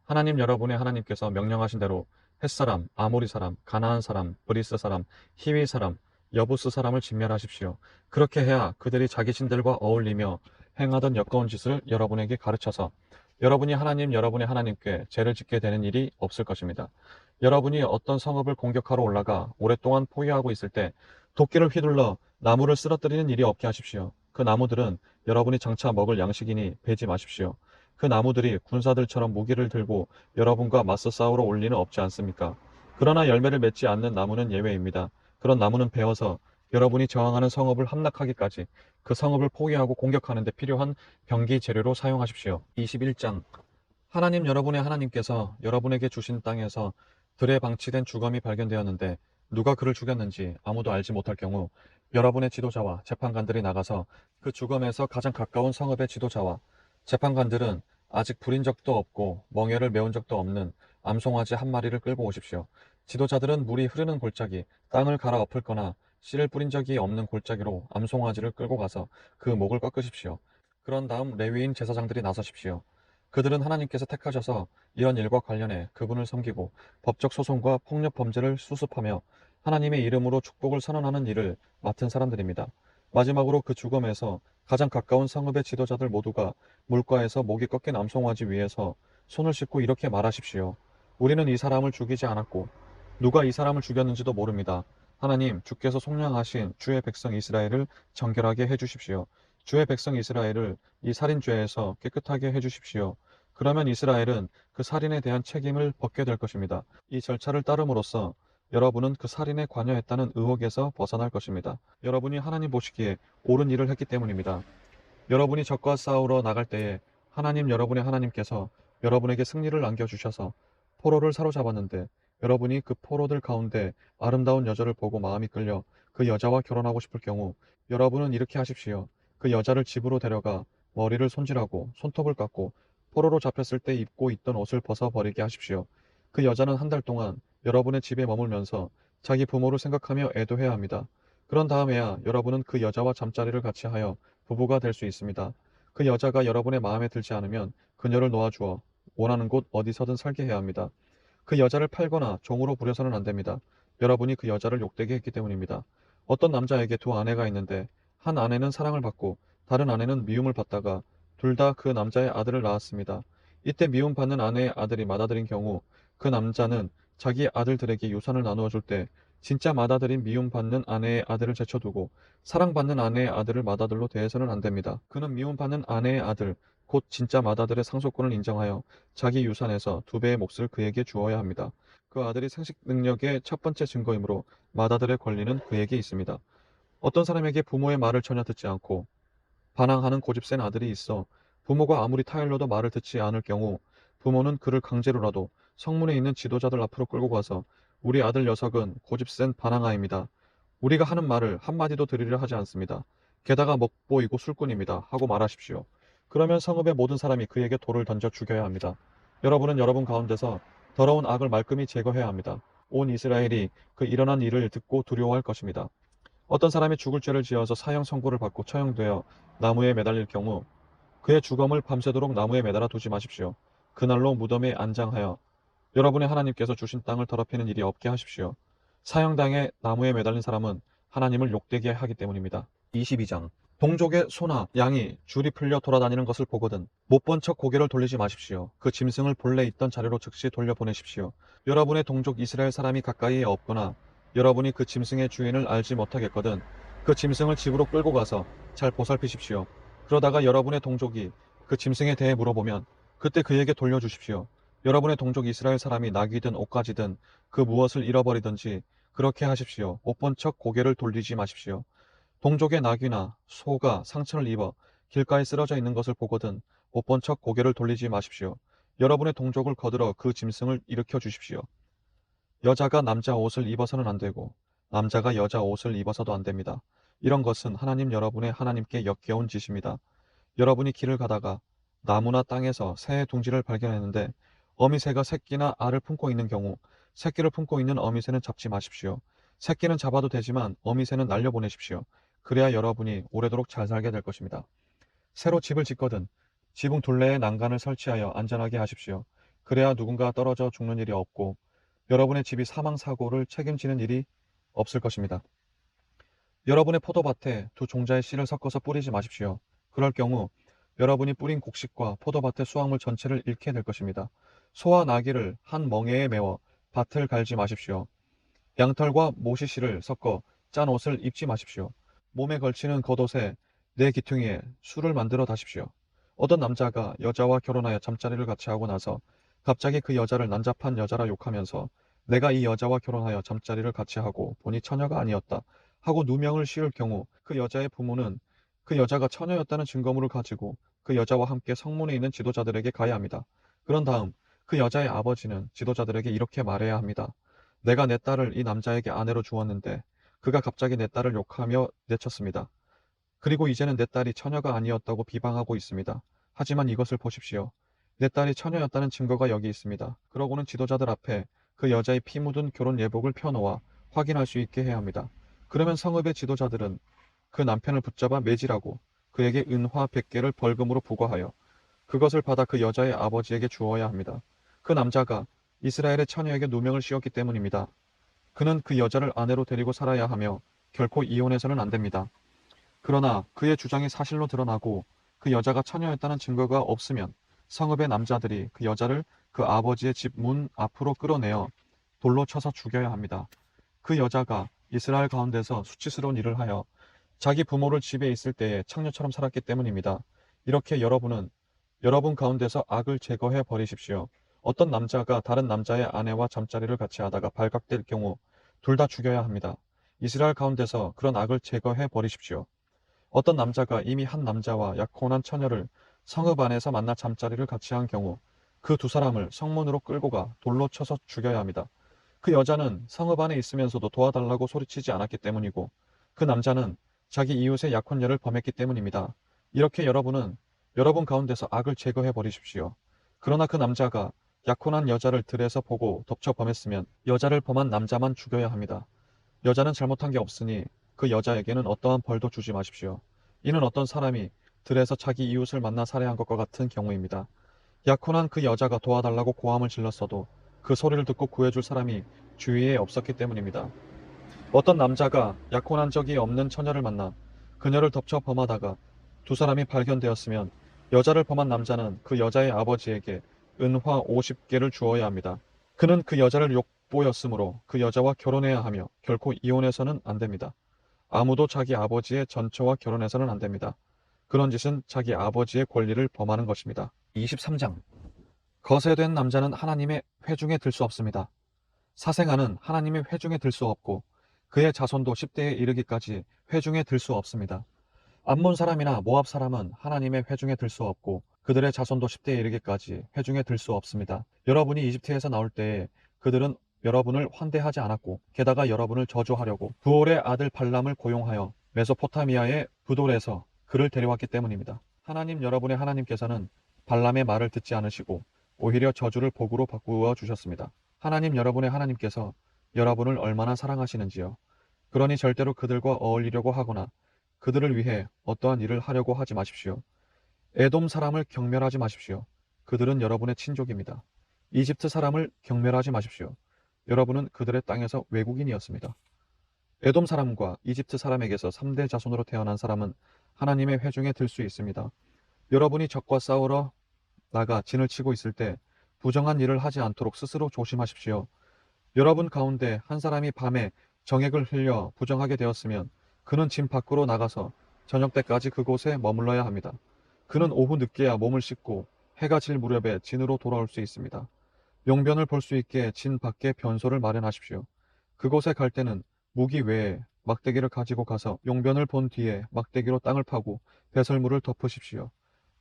[SPEAKER 1] 하나님 여러분의 하나님께서 명령하신 대로 햇사람, 아모리 사람, 가나안 사람, 브리스 사람, 히위 사람, 여부스 사람을 진멸하십시오. 그렇게 해야 그들이 자기 신들과 어울리며 행하던 역겨운 짓을 여러분에게 가르쳐서 여러분이 하나님 여러분의 하나님께 죄를 짓게 되는 일이 없을 것입니다. 여러분이 어떤 성읍을 공격하러 올라가 오랫동안 포위하고 있을 때 도끼를 휘둘러 나무를 쓰러뜨리는 일이 없게 하십시오. 그 나무들은 여러분이 장차 먹을 양식이니 베지 마십시오. 그 나무들이 군사들처럼 무기를 들고 여러분과 맞서 싸우러 올 리는 없지 않습니까? 그러나 열매를 맺지 않는 나무는 예외입니다. 그런 나무는 베어서 여러분이 저항하는 성읍을 함락하기까지 그 성읍을 포위하고 공격하는 데 필요한 병기 재료로 사용하십시오. 21장 하나님 여러분의 하나님께서 여러분에게 주신 땅에서 들에 방치된 주검이 발견되었는데 누가 그를 죽였는지 아무도 알지 못할 경우 여러분의 지도자와 재판관들이 나가서 그 주검에서 가장 가까운 성읍의 지도자와 재판관들은 아직 부린 적도 없고 멍에를 메운 적도 없는 암송아지 한 마리를 끌고 오십시오. 지도자들은 물이 흐르는 골짜기, 땅을 갈아 엎을거나 씨를 뿌린 적이 없는 골짜기로 암송아지를 끌고 가서 그 목을 꺾으십시오. 그런 다음 레위인 제사장들이 나서십시오. 그들은 하나님께서 택하셔서 이런 일과 관련해 그분을 섬기고 법적 소송과 폭력 범죄를 수습하며 하나님의 이름으로 축복을 선언하는 일을 맡은 사람들입니다. 마지막으로 그 주검에서 가장 가까운 성읍의 지도자들 모두가 물가에서 목이 꺾인 암송아지 위에서 손을 씻고 이렇게 말하십시오. 우리는 이 사람을 죽이지 않았고 누가 이 사람을 죽였는지도 모릅니다. 하나님, 주께서 속량하신 주의 백성 이스라엘을 정결하게 해주십시오. 주의 백성 이스라엘을 이 살인죄에서 깨끗하게 해주십시오. 그러면 이스라엘은 그 살인에 대한 책임을 벗게 될 것입니다. 이 절차를 따름으로써 여러분은 그 살인에 관여했다는 의혹에서 벗어날 것입니다. 여러분이 하나님 보시기에 옳은 일을 했기 때문입니다. 여러분이 적과 싸우러 나갈 때에 하나님 여러분의 하나님께서 여러분에게 승리를 안겨주셔서 포로를 사로잡았는데 여러분이 그 포로들 가운데 아름다운 여자를 보고 마음이 끌려 그 여자와 결혼하고 싶을 경우 여러분은 이렇게 하십시오. 그 여자를 집으로 데려가 머리를 손질하고 손톱을 깎고 포로로 잡혔을 때 입고 있던 옷을 벗어버리게 하십시오. 그 여자는 한 달 동안 여러분의 집에 머물면서 자기 부모를 생각하며 애도해야 합니다. 그런 다음에야 여러분은 그 여자와 잠자리를 같이 하여 부부가 될 수 있습니다. 그 여자가 여러분의 마음에 들지 않으면 그녀를 놓아주어 원하는 곳 어디서든 살게 해야 합니다. 그 여자를 팔거나 종으로 부려서는 안 됩니다. 여러분이 그 여자를 욕되게 했기 때문입니다. 어떤 남자에게 두 아내가 있는데 한 아내는 사랑을 받고 다른 아내는 미움을 받다가 둘 다 그 남자의 아들을 낳았습니다. 이때 미움받는 아내의 아들이 맏아들인 경우 그 남자는 자기 아들들에게 유산을 나누어 줄 때 진짜 맏아들인 미움받는 아내의 아들을 제쳐두고 사랑받는 아내의 아들을 맏아들로 대해서는 안 됩니다. 그는 미움받는 아내의 아들, 곧 진짜 맏아들의 상속권을 인정하여 자기 유산에서 2배의 몫을 그에게 주어야 합니다. 그 아들이 생식 능력의 첫 번째 증거이므로 맏아들의 권리는 그에게 있습니다. 어떤 사람에게 부모의 말을 전혀 듣지 않고 반항하는 고집센 아들이 있어 부모가 아무리 타일러도 말을 듣지 않을 경우 부모는 그를 강제로라도 성문에 있는 지도자들 앞으로 끌고 가서 우리 아들 녀석은 고집센 반항아입니다. 우리가 하는 말을 한마디도 들으려 하지 않습니다. 게다가 먹보이고 술꾼입니다. 하고 말하십시오. 그러면 성읍의 모든 사람이 그에게 돌을 던져 죽여야 합니다. 여러분은 여러분 가운데서 더러운 악을 말끔히 제거해야 합니다. 온 이스라엘이 그 일어난 일을 듣고 두려워할 것입니다. 어떤 사람이 죽을 죄를 지어서 사형 선고를 받고 처형되어 나무에 매달릴 경우 그의 주검을 밤새도록 나무에 매달아 두지 마십시오. 그날로 무덤에 안장하여 여러분의 하나님께서 주신 땅을 더럽히는 일이 없게 하십시오. 사형당에 나무에 매달린 사람은 하나님을 욕되게 하기 때문입니다. 22장 동족의 소나 양이 줄이 풀려 돌아다니는 것을 보거든 못 본 척 고개를 돌리지 마십시오. 그 짐승을 본래 있던 자리로 즉시 돌려보내십시오. 여러분의 동족 이스라엘 사람이 가까이에 없거나 여러분이 그 짐승의 주인을 알지 못하겠거든 그 짐승을 집으로 끌고 가서 잘 보살피십시오. 그러다가 여러분의 동족이 그 짐승에 대해 물어보면 그때 그에게 돌려주십시오. 여러분의 동족 이스라엘 사람이 낙이든 옷가지든 그 무엇을 잃어버리든지 그렇게 하십시오. 못 본 척 고개를 돌리지 마십시오. 동족의 낙이나 소가 상처를 입어 길가에 쓰러져 있는 것을 보거든 못 본 척 고개를 돌리지 마십시오. 여러분의 동족을 거들어 그 짐승을 일으켜 주십시오. 여자가 남자 옷을 입어서는 안 되고 남자가 여자 옷을 입어서도 안 됩니다. 이런 것은 하나님 여러분의 하나님께 역겨운 짓입니다. 여러분이 길을 가다가 나무나 땅에서 새의 둥지를 발견했는데 어미새가 새끼나 알을 품고 있는 경우 새끼를 품고 있는 어미새는 잡지 마십시오. 새끼는 잡아도 되지만 어미새는 날려보내십시오. 그래야 여러분이 오래도록 잘 살게 될 것입니다. 새로 집을 짓거든 지붕 둘레에 난간을 설치하여 안전하게 하십시오. 그래야 누군가 떨어져 죽는 일이 없고 여러분의 집이 사망사고를 책임지는 일이 없을 것입니다. 여러분의 포도밭에 두 종자의 씨를 섞어서 뿌리지 마십시오. 그럴 경우 여러분이 뿌린 곡식과 포도밭의 수확물 전체를 잃게 될 것입니다. 소와 나귀를 한 멍에에 메워 밭을 갈지 마십시오. 양털과 모시씨를 섞어 짠 옷을 입지 마십시오. 몸에 걸치는 겉옷에 내 기퉁이에 술을 만들어 다십시오. 어떤 남자가 여자와 결혼하여 잠자리를 같이 하고 나서 갑자기 그 여자를 난잡한 여자라 욕하면서 내가 이 여자와 결혼하여 잠자리를 같이 하고 보니 처녀가 아니었다 하고 누명을 씌울 경우 그 여자의 부모는 그 여자가 처녀였다는 증거물을 가지고 그 여자와 함께 성문에 있는 지도자들에게 가야 합니다. 그런 다음 그 여자의 아버지는 지도자들에게 이렇게 말해야 합니다. 내가 내 딸을 이 남자에게 아내로 주었는데 그가 갑자기 내 딸을 욕하며 내쳤습니다. 그리고 이제는 내 딸이 처녀가 아니었다고 비방하고 있습니다. 하지만 이것을 보십시오. 내 딸이 처녀였다는 증거가 여기 있습니다. 그러고는 지도자들 앞에 그 여자의 피 묻은 결혼 예복을 펴놓아 확인할 수 있게 해야 합니다. 그러면 성읍의 지도자들은 그 남편을 붙잡아 매질하고 그에게 은화 100개를 벌금으로 부과하여 그것을 받아 그 여자의 아버지에게 주어야 합니다. 그 남자가 이스라엘의 처녀에게 누명을 씌웠기 때문입니다. 그는 그 여자를 아내로 데리고 살아야 하며 결코 이혼해서는 안 됩니다. 그러나 그의 주장이 사실로 드러나고 그 여자가 처녀였다는 증거가 없으면 성읍의 남자들이 그 여자를 그 아버지의 집 문 앞으로 끌어내어 돌로 쳐서 죽여야 합니다. 그 여자가 이스라엘 가운데서 수치스러운 일을 하여 자기 부모를 집에 있을 때에 창녀처럼 살았기 때문입니다. 이렇게 여러분은 여러분 가운데서 악을 제거해 버리십시오. 어떤 남자가 다른 남자의 아내와 잠자리를 같이 하다가 발각될 경우 둘 다 죽여야 합니다. 이스라엘 가운데서 그런 악을 제거해 버리십시오. 어떤 남자가 이미 한 남자와 약혼한 처녀를 성읍 안에서 만나 잠자리를 같이 한 경우 그 두 사람을 성문으로 끌고 가 돌로 쳐서 죽여야 합니다. 그 여자는 성읍 안에 있으면서도 도와달라고 소리치지 않았기 때문이고 그 남자는 자기 이웃의 약혼녀를 범했기 때문입니다. 이렇게 여러분은 여러분 가운데서 악을 제거해 버리십시오. 그러나 그 남자가 약혼한 여자를 들에서 보고 덮쳐 범했으면 여자를 범한 남자만 죽여야 합니다. 여자는 잘못한 게 없으니 그 여자에게는 어떠한 벌도 주지 마십시오. 이는 어떤 사람이 들에서 자기 이웃을 만나 살해한 것과 같은 경우입니다. 약혼한 그 여자가 도와달라고 고함을 질렀어도 그 소리를 듣고 구해줄 사람이 주위에 없었기 때문입니다. 어떤 남자가 약혼한 적이 없는 처녀를 만나 그녀를 덮쳐 범하다가 두 사람이 발견되었으면 여자를 범한 남자는 그 여자의 아버지에게 은화 50개를 주어야 합니다. 그는 그 여자를 욕보였으므로 그 여자와 결혼해야 하며 결코 이혼해서는 안 됩니다. 아무도 자기 아버지의 전처와 결혼해서는 안 됩니다. 그런 짓은 자기 아버지의 권리를 범하는 것입니다. 23장 거세된 남자는 하나님의 회중에 들 수 없습니다. 사생아는 하나님의 회중에 들 수 없고 그의 자손도 10대에 이르기까지 회중에 들 수 없습니다. 암몬 사람이나 모압 사람은 하나님의 회중에 들 수 없고 그들의 자손도 10대에 이르기까지 회중에 들 수 없습니다. 여러분이 이집트에서 나올 때에 그들은 여러분을 환대하지 않았고 게다가 여러분을 저주하려고 부올의 아들 발람을 고용하여 메소포타미아의 부돌에서 그를 데려왔기 때문입니다. 하나님 여러분의 하나님께서는 발람의 말을 듣지 않으시고 오히려 저주를 복으로 바꾸어 주셨습니다. 하나님 여러분의 하나님께서 여러분을 얼마나 사랑하시는지요. 그러니 절대로 그들과 어울리려고 하거나 그들을 위해 어떠한 일을 하려고 하지 마십시오. 에돔 사람을 경멸하지 마십시오. 그들은 여러분의 친족입니다. 이집트 사람을 경멸하지 마십시오. 여러분은 그들의 땅에서 외국인이었습니다. 에돔 사람과 이집트 사람에게서 3대 자손으로 태어난 사람은 하나님의 회중에 들 수 있습니다. 여러분이 적과 싸우러 나가 진을 치고 있을 때 부정한 일을 하지 않도록 스스로 조심하십시오. 여러분 가운데 한 사람이 밤에 정액을 흘려 부정하게 되었으면 그는 진 밖으로 나가서 저녁 때까지 그곳에 머물러야 합니다. 그는 오후 늦게야 몸을 씻고 해가 질 무렵에 진으로 돌아올 수 있습니다. 용변을 볼 수 있게 진 밖에 변소를 마련하십시오. 그곳에 갈 때는 무기 외에 막대기를 가지고 가서 용변을 본 뒤에 막대기로 땅을 파고 배설물을 덮으십시오.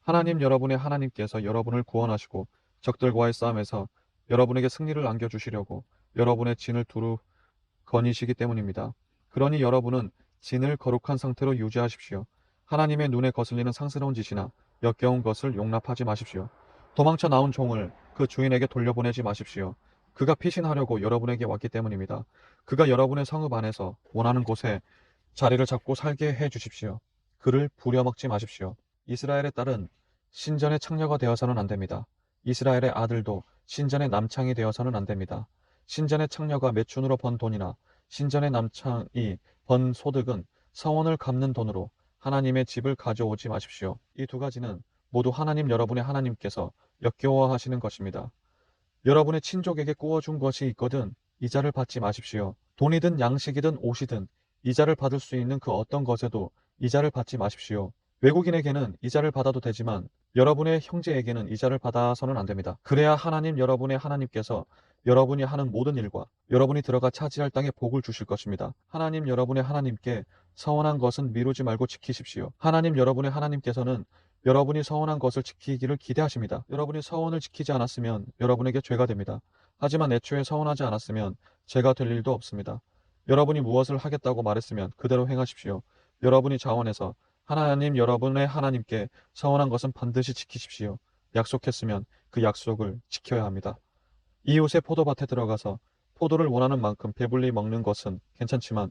[SPEAKER 1] 하나님 여러분의 하나님께서 여러분을 구원하시고 적들과의 싸움에서 여러분에게 승리를 안겨주시려고 여러분의 진을 두루 거니시기 때문입니다. 그러니 여러분은 진을 거룩한 상태로 유지하십시오. 하나님의 눈에 거슬리는 상스러운 짓이나 역겨운 것을 용납하지 마십시오. 도망쳐 나온 종을 그 주인에게 돌려보내지 마십시오. 그가 피신하려고 여러분에게 왔기 때문입니다. 그가 여러분의 성읍 안에서 원하는 곳에 자리를 잡고 살게 해 주십시오. 그를 부려먹지 마십시오. 이스라엘의 딸은 신전의 창녀가 되어서는 안 됩니다. 이스라엘의 아들도 신전의 남창이 되어서는 안 됩니다. 신전의 창녀가 매춘으로 번 돈이나 신전의 남창이 번 소득은 성원을 갚는 돈으로 하나님의 집을 가져오지 마십시오. 이 두 가지는 모두 하나님 여러분의 하나님께서 역겨워하시는 것입니다. 여러분의 친족에게 꾸어준 것이 있거든 이자를 받지 마십시오. 돈이든 양식이든 옷이든 이자를 받을 수 있는 그 어떤 것에도 이자를 받지 마십시오. 외국인에게는 이자를 받아도 되지만 여러분의 형제에게는 이자를 받아서는 안 됩니다. 그래야 하나님 여러분의 하나님께서 여러분이 하는 모든 일과 여러분이 들어가 차지할 땅에 복을 주실 것입니다. 하나님 여러분의 하나님께 서원한 것은 미루지 말고 지키십시오. 하나님 여러분의 하나님께서는 여러분이 서원한 것을 지키기를 기대하십니다. 여러분이 서원을 지키지 않았으면 여러분에게 죄가 됩니다. 하지만 애초에 서원하지 않았으면 죄가 될 일도 없습니다. 여러분이 무엇을 하겠다고 말했으면 그대로 행하십시오. 여러분이 자원해서 하나님 여러분의 하나님께 서원한 것은 반드시 지키십시오. 약속했으면 그 약속을 지켜야 합니다. 이웃의 포도밭에 들어가서 포도를 원하는 만큼 배불리 먹는 것은 괜찮지만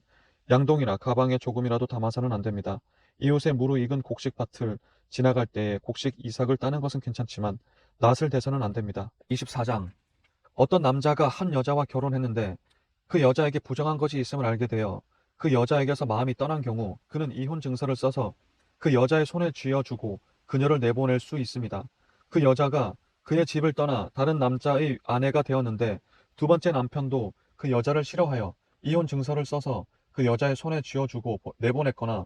[SPEAKER 1] 양동이나 가방에 조금이라도 담아서는 안 됩니다. 이웃의 무르익은 곡식밭을 지나갈 때에 곡식 이삭을 따는 것은 괜찮지만 낫을 대서는 안 됩니다. 24장. 어떤 남자가 한 여자와 결혼했는데 그 여자에게 부정한 것이 있음을 알게 되어 그 여자에게서 마음이 떠난 경우 그는 이혼 증서를 써서 그 여자의 손에 쥐어주고 그녀를 내보낼 수 있습니다. 그 여자가 그의 집을 떠나 다른 남자의 아내가 되었는데 두 번째 남편도 그 여자를 싫어하여 이혼 증서를 써서 그 여자의 손에 쥐어주고 내보냈거나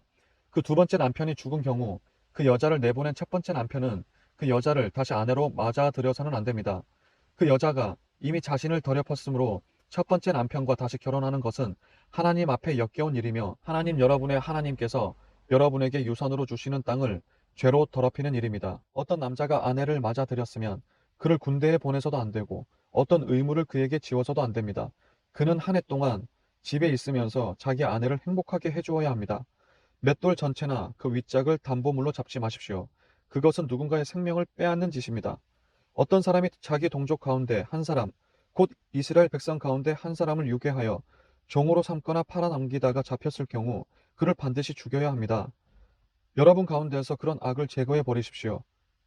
[SPEAKER 1] 그 두 번째 남편이 죽은 경우 그 여자를 내보낸 첫 번째 남편은 그 여자를 다시 아내로 맞아들여서는 안 됩니다. 그 여자가 이미 자신을 더럽혔으므로 첫 번째 남편과 다시 결혼하는 것은 하나님 앞에 역겨운 일이며 하나님 여러분의 하나님께서 여러분에게 유산으로 주시는 땅을 죄로 더럽히는 일입니다. 어떤 남자가 아내를 맞아들였으면 그를 군대에 보내서도 안 되고 어떤 의무를 그에게 지워서도 안 됩니다. 그는 한 해 동안 집에 있으면서 자기 아내를 행복하게 해주어야 합니다. 맷돌 전체나 그 윗짝을 담보물로 잡지 마십시오. 그것은 누군가의 생명을 빼앗는 짓입니다. 어떤 사람이 자기 동족 가운데 한 사람, 곧 이스라엘 백성 가운데 한 사람을 유괴하여 종으로 삼거나 팔아넘기다가 잡혔을 경우 그를 반드시 죽여야 합니다. 여러분 가운데서 그런 악을 제거해 버리십시오.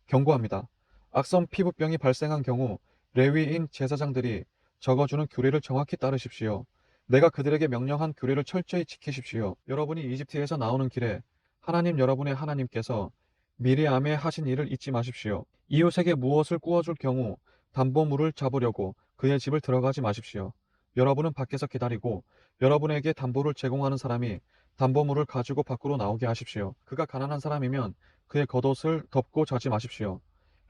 [SPEAKER 1] 경고합니다. 악성 피부병이 발생한 경우 레위인 제사장들이 적어주는 규례를 정확히 따르십시오. 내가 그들에게 명령한 규례를 철저히 지키십시오. 여러분이 이집트에서 나오는 길에 하나님 여러분의 하나님께서 미리암에 하신 일을 잊지 마십시오. 이웃에게 무엇을 구워줄 경우 담보물을 잡으려고 그의 집을 들어가지 마십시오. 여러분은 밖에서 기다리고 여러분에게 담보를 제공하는 사람이 담보물을 가지고 밖으로 나오게 하십시오. 그가 가난한 사람이면 그의 겉옷을 덮고 자지 마십시오.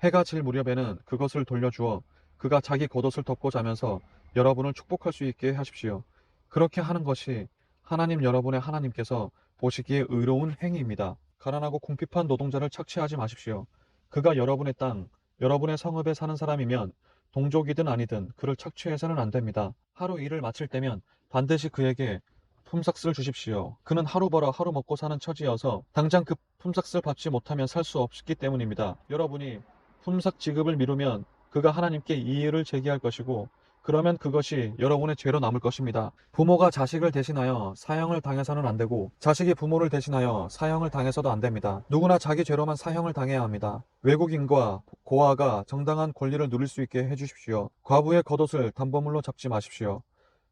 [SPEAKER 1] 해가 질 무렵에는 그것을 돌려주어 그가 자기 겉옷을 덮고 자면서 여러분을 축복할 수 있게 하십시오. 그렇게 하는 것이 하나님 여러분의 하나님께서 보시기에 의로운 행위입니다. 가난하고 궁핍한 노동자를 착취하지 마십시오. 그가 여러분의 땅, 여러분의 성읍에 사는 사람이면 동족이든 아니든 그를 착취해서는 안 됩니다. 하루 일을 마칠 때면 반드시 그에게 품삯을 주십시오. 그는 하루 벌어 하루 먹고 사는 처지여서 당장 그 품삯을 받지 못하면 살 수 없기 때문입니다. 여러분이 품삯 지급을 미루면 그가 하나님께 이의를 제기할 것이고 그러면 그것이 여러분의 죄로 남을 것입니다. 부모가 자식을 대신하여 사형을 당해서는 안 되고 자식이 부모를 대신하여 사형을 당해서도 안 됩니다. 누구나 자기 죄로만 사형을 당해야 합니다. 외국인과 고아가 정당한 권리를 누릴 수 있게 해주십시오. 과부의 겉옷을 담보물로 잡지 마십시오.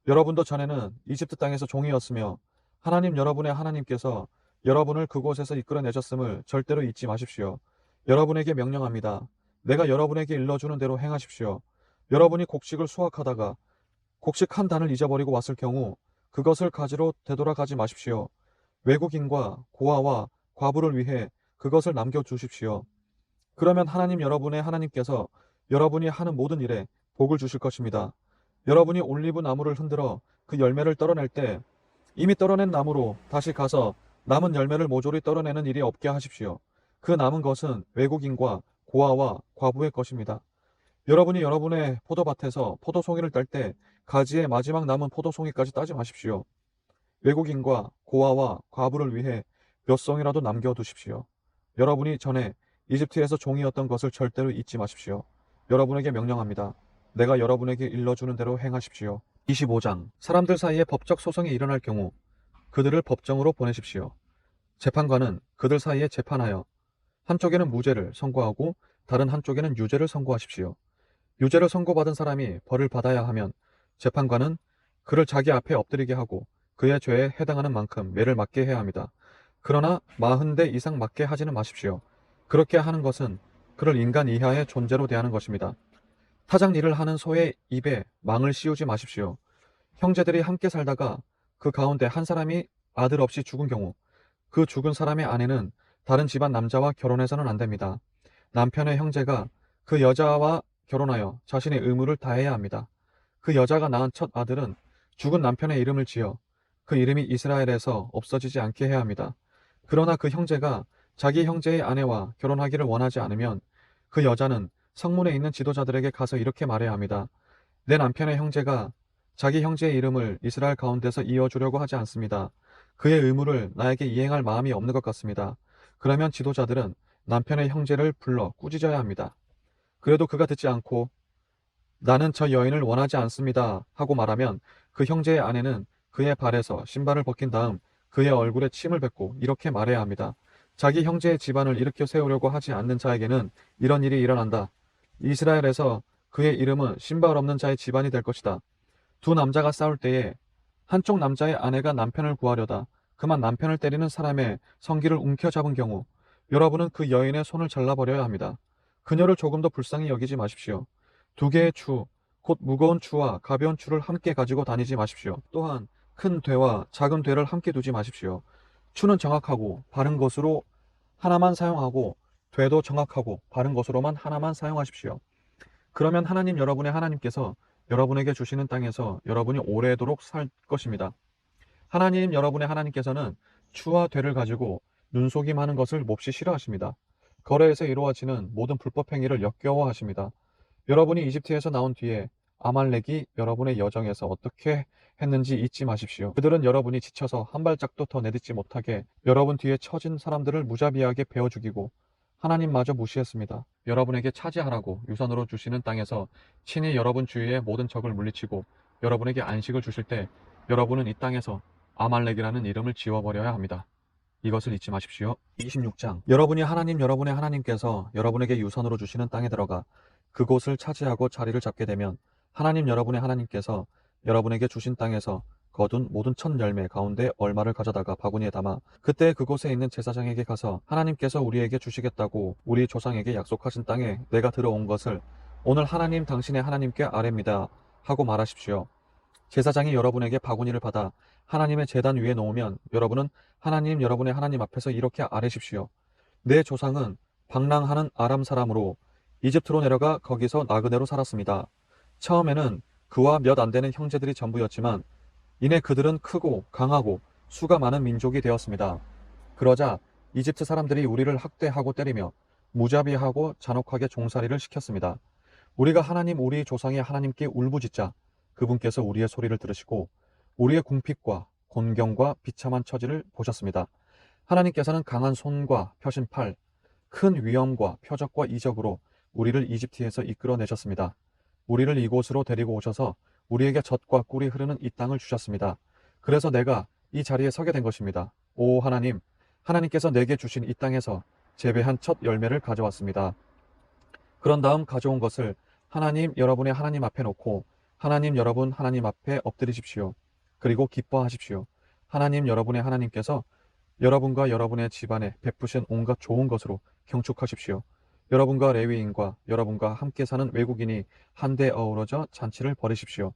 [SPEAKER 1] 여러분도 전에는 이집트 땅에서 종이었으며 하나님 여러분의 하나님께서 여러분을 그곳에서 이끌어내셨음을 절대로 잊지 마십시오. 여러분에게 명령합니다. 내가 여러분에게 일러주는 대로 행하십시오. 여러분이 곡식을 수확하다가 곡식 한 단을 잊어버리고 왔을 경우 그것을 가지러 되돌아가지 마십시오. 외국인과 고아와 과부를 위해 그것을 남겨주십시오. 그러면 하나님 여러분의 하나님께서 여러분이 하는 모든 일에 복을 주실 것입니다. 여러분이 올리브 나무를 흔들어 그 열매를 떨어낼 때 이미 떨어낸 나무로 다시 가서 남은 열매를 모조리 떨어내는 일이 없게 하십시오. 그 남은 것은 외국인과 고아와 과부의 것입니다. 여러분이 여러분의 포도밭에서 포도송이를 딸 때 가지의 마지막 남은 포도송이까지 따지 마십시오. 외국인과 고아와 과부를 위해 몇 송이라도 남겨두십시오. 여러분이 전에 이집트에서 종이었던 것을 절대로 잊지 마십시오. 여러분에게 명령합니다. 내가 여러분에게 일러주는 대로 행하십시오. 25장. 사람들 사이에 법적 소송이 일어날 경우 그들을 법정으로 보내십시오. 재판관은 그들 사이에 재판하여 한쪽에는 무죄를 선고하고 다른 한쪽에는 유죄를 선고하십시오. 유죄를 선고받은 사람이 벌을 받아야 하면 재판관은 그를 자기 앞에 엎드리게 하고 그의 죄에 해당하는 만큼 매를 맞게 해야 합니다. 그러나 40대 이상 맞게 하지는 마십시오. 그렇게 하는 것은 그를 인간 이하의 존재로 대하는 것입니다. 타작 일을 하는 소의 입에 망을 씌우지 마십시오. 형제들이 함께 살다가 그 가운데 한 사람이 아들 없이 죽은 경우 그 죽은 사람의 아내는 다른 집안 남자와 결혼해서는 안 됩니다. 남편의 형제가 그 여자와 결혼하여 자신의 의무를 다해야 합니다. 그 여자가 낳은 첫 아들은 죽은 남편의 이름을 지어 그 이름이 이스라엘에서 없어지지 않게 해야 합니다. 그러나 그 형제가 자기 형제의 아내와 결혼하기를 원하지 않으면 그 여자는 성문에 있는 지도자들에게 가서 이렇게 말해야 합니다. 내 남편의 형제가 자기 형제의 이름을 이스라엘 가운데서 이어주려고 하지 않습니다. 그의 의무를 나에게 이행할 마음이 없는 것 같습니다. 그러면 지도자들은 남편의 형제를 불러 꾸짖어야 합니다. 그래도 그가 듣지 않고 나는 저 여인을 원하지 않습니다 하고 말하면 그 형제의 아내는 그의 발에서 신발을 벗긴 다음 그의 얼굴에 침을 뱉고 이렇게 말해야 합니다. 자기 형제의 집안을 일으켜 세우려고 하지 않는 자에게는 이런 일이 일어난다. 이스라엘에서 그의 이름은 신발 없는 자의 집안이 될 것이다. 두 남자가 싸울 때에 한쪽 남자의 아내가 남편을 구하려다 그만 남편을 때리는 사람의 성기를 움켜잡은 경우 여러분은 그 여인의 손을 잘라버려야 합니다. 그녀를 조금도 불쌍히 여기지 마십시오. 두 개의 추, 곧 무거운 추와 가벼운 추를 함께 가지고 다니지 마십시오. 또한 큰 되와 작은 되를 함께 두지 마십시오. 추는 정확하고 바른 것으로 하나만 사용하고 되도 정확하고 바른 것으로만 하나만 사용하십시오. 그러면 하나님 여러분의 하나님께서 여러분에게 주시는 땅에서 여러분이 오래도록 살 것입니다. 하나님 여러분의 하나님께서는 추와 되를 가지고 눈속임하는 것을 몹시 싫어하십니다. 거래에서 이루어지는 모든 불법 행위를 역겨워하십니다. 여러분이 이집트에서 나온 뒤에 아말렉이 여러분의 여정에서 어떻게 했는지 잊지 마십시오. 그들은 여러분이 지쳐서 한 발짝도 더 내딛지 못하게 여러분 뒤에 처진 사람들을 무자비하게 베어 죽이고 하나님마저 무시했습니다. 여러분에게 차지하라고 유산으로 주시는 땅에서 친히 여러분 주위의 모든 적을 물리치고 여러분에게 안식을 주실 때 여러분은 이 땅에서 아말렉이라는 이름을 지워버려야 합니다. 이것을 잊지 마십시오. 26장. 여러분이 하나님 여러분의 하나님께서 여러분에게 유산으로 주시는 땅에 들어가 그곳을 차지하고 자리를 잡게 되면 하나님 여러분의 하나님께서 여러분에게 주신 땅에서 거둔 모든 첫 열매 가운데 얼마를 가져다가 바구니에 담아 그때 그곳에 있는 제사장에게 가서 하나님께서 우리에게 주시겠다고 우리 조상에게 약속하신 땅에 내가 들어온 것을 오늘 하나님 당신의 하나님께 아뢰입니다 하고 말하십시오. 제사장이 여러분에게 바구니를 받아 하나님의 제단 위에 놓으면 여러분은 하나님 여러분의 하나님 앞에서 이렇게 아뢰십시오. 내 조상은 방랑하는 아람 사람으로 이집트로 내려가 거기서 나그네로 살았습니다. 처음에는 그와 몇 안 되는 형제들이 전부였지만 이내 그들은 크고 강하고 수가 많은 민족이 되었습니다. 그러자 이집트 사람들이 우리를 학대하고 때리며 무자비하고 잔혹하게 종살이를 시켰습니다. 우리가 하나님 우리 조상의 하나님께 울부짖자 그분께서 우리의 소리를 들으시고 우리의 궁핍과 곤경과 비참한 처지를 보셨습니다. 하나님께서는 강한 손과 펴신 팔, 큰 위엄과 표적과 이적으로 우리를 이집트에서 이끌어내셨습니다. 우리를 이곳으로 데리고 오셔서 우리에게 젖과 꿀이 흐르는 이 땅을 주셨습니다. 그래서 내가 이 자리에 서게 된 것입니다. 오 하나님, 하나님께서 내게 주신 이 땅에서 재배한 첫 열매를 가져왔습니다. 그런 다음 가져온 것을 하나님 여러분의 하나님 앞에 놓고 하나님 여러분 하나님 앞에 엎드리십시오. 그리고 기뻐하십시오. 하나님 여러분의 하나님께서 여러분과 여러분의 집안에 베푸신 온갖 좋은 것으로 경축하십시오. 여러분과 레위인과 여러분과 함께 사는 외국인이 한데 어우러져 잔치를 벌이십시오.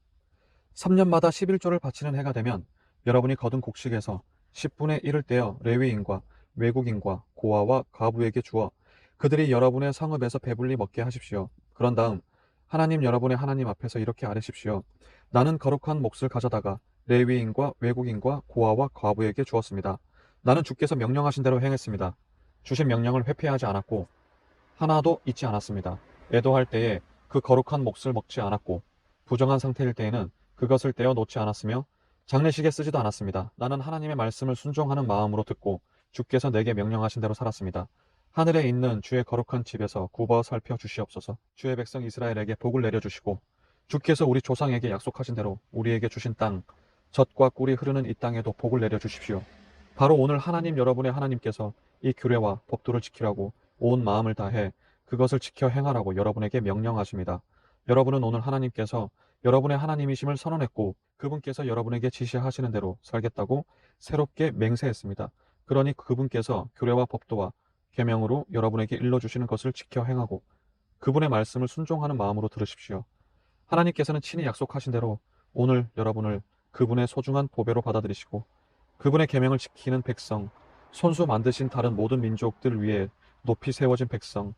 [SPEAKER 1] 3년마다 11조를 바치는 해가 되면 여러분이 거둔 곡식에서 10분의 1을 떼어 레위인과 외국인과 고아와 과부에게 주어 그들이 여러분의 성읍에서 배불리 먹게 하십시오. 그런 다음 하나님 여러분의 하나님 앞에서 이렇게 아뢰십시오. 나는 거룩한 몫을 가져다가 레위인과 외국인과 고아와 과부에게 주었습니다. 나는 주께서 명령하신 대로 행했습니다. 주신 명령을 회피하지 않았고 하나도 잊지 않았습니다. 애도할 때에 그 거룩한 몫을 먹지 않았고 부정한 상태일 때에는 그것을 떼어 놓지 않았으며 장례식에 쓰지도 않았습니다. 나는 하나님의 말씀을 순종하는 마음으로 듣고 주께서 내게 명령하신 대로 살았습니다. 하늘에 있는 주의 거룩한 집에서 굽어 살펴 주시옵소서. 주의 백성 이스라엘에게 복을 내려주시고 주께서 우리 조상에게 약속하신 대로 우리에게 주신 땅, 젖과 꿀이 흐르는 이 땅에도 복을 내려주십시오. 바로 오늘 하나님 여러분의 하나님께서 이 규례와 법도를 지키라고 온 마음을 다해 그것을 지켜 행하라고 여러분에게 명령하십니다. 여러분은 오늘 하나님께서 여러분의 하나님이심을 선언했고 그분께서 여러분에게 지시하시는 대로 살겠다고 새롭게 맹세했습니다. 그러니 그분께서 규례와 법도와 계명으로 여러분에게 일러주시는 것을 지켜 행하고 그분의 말씀을 순종하는 마음으로 들으십시오. 하나님께서는 친히 약속하신 대로 오늘 여러분을 그분의 소중한 보배로 받아들이시고 그분의 계명을 지키는 백성, 손수 만드신 다른 모든 민족들 위에 높이 세워진 백성,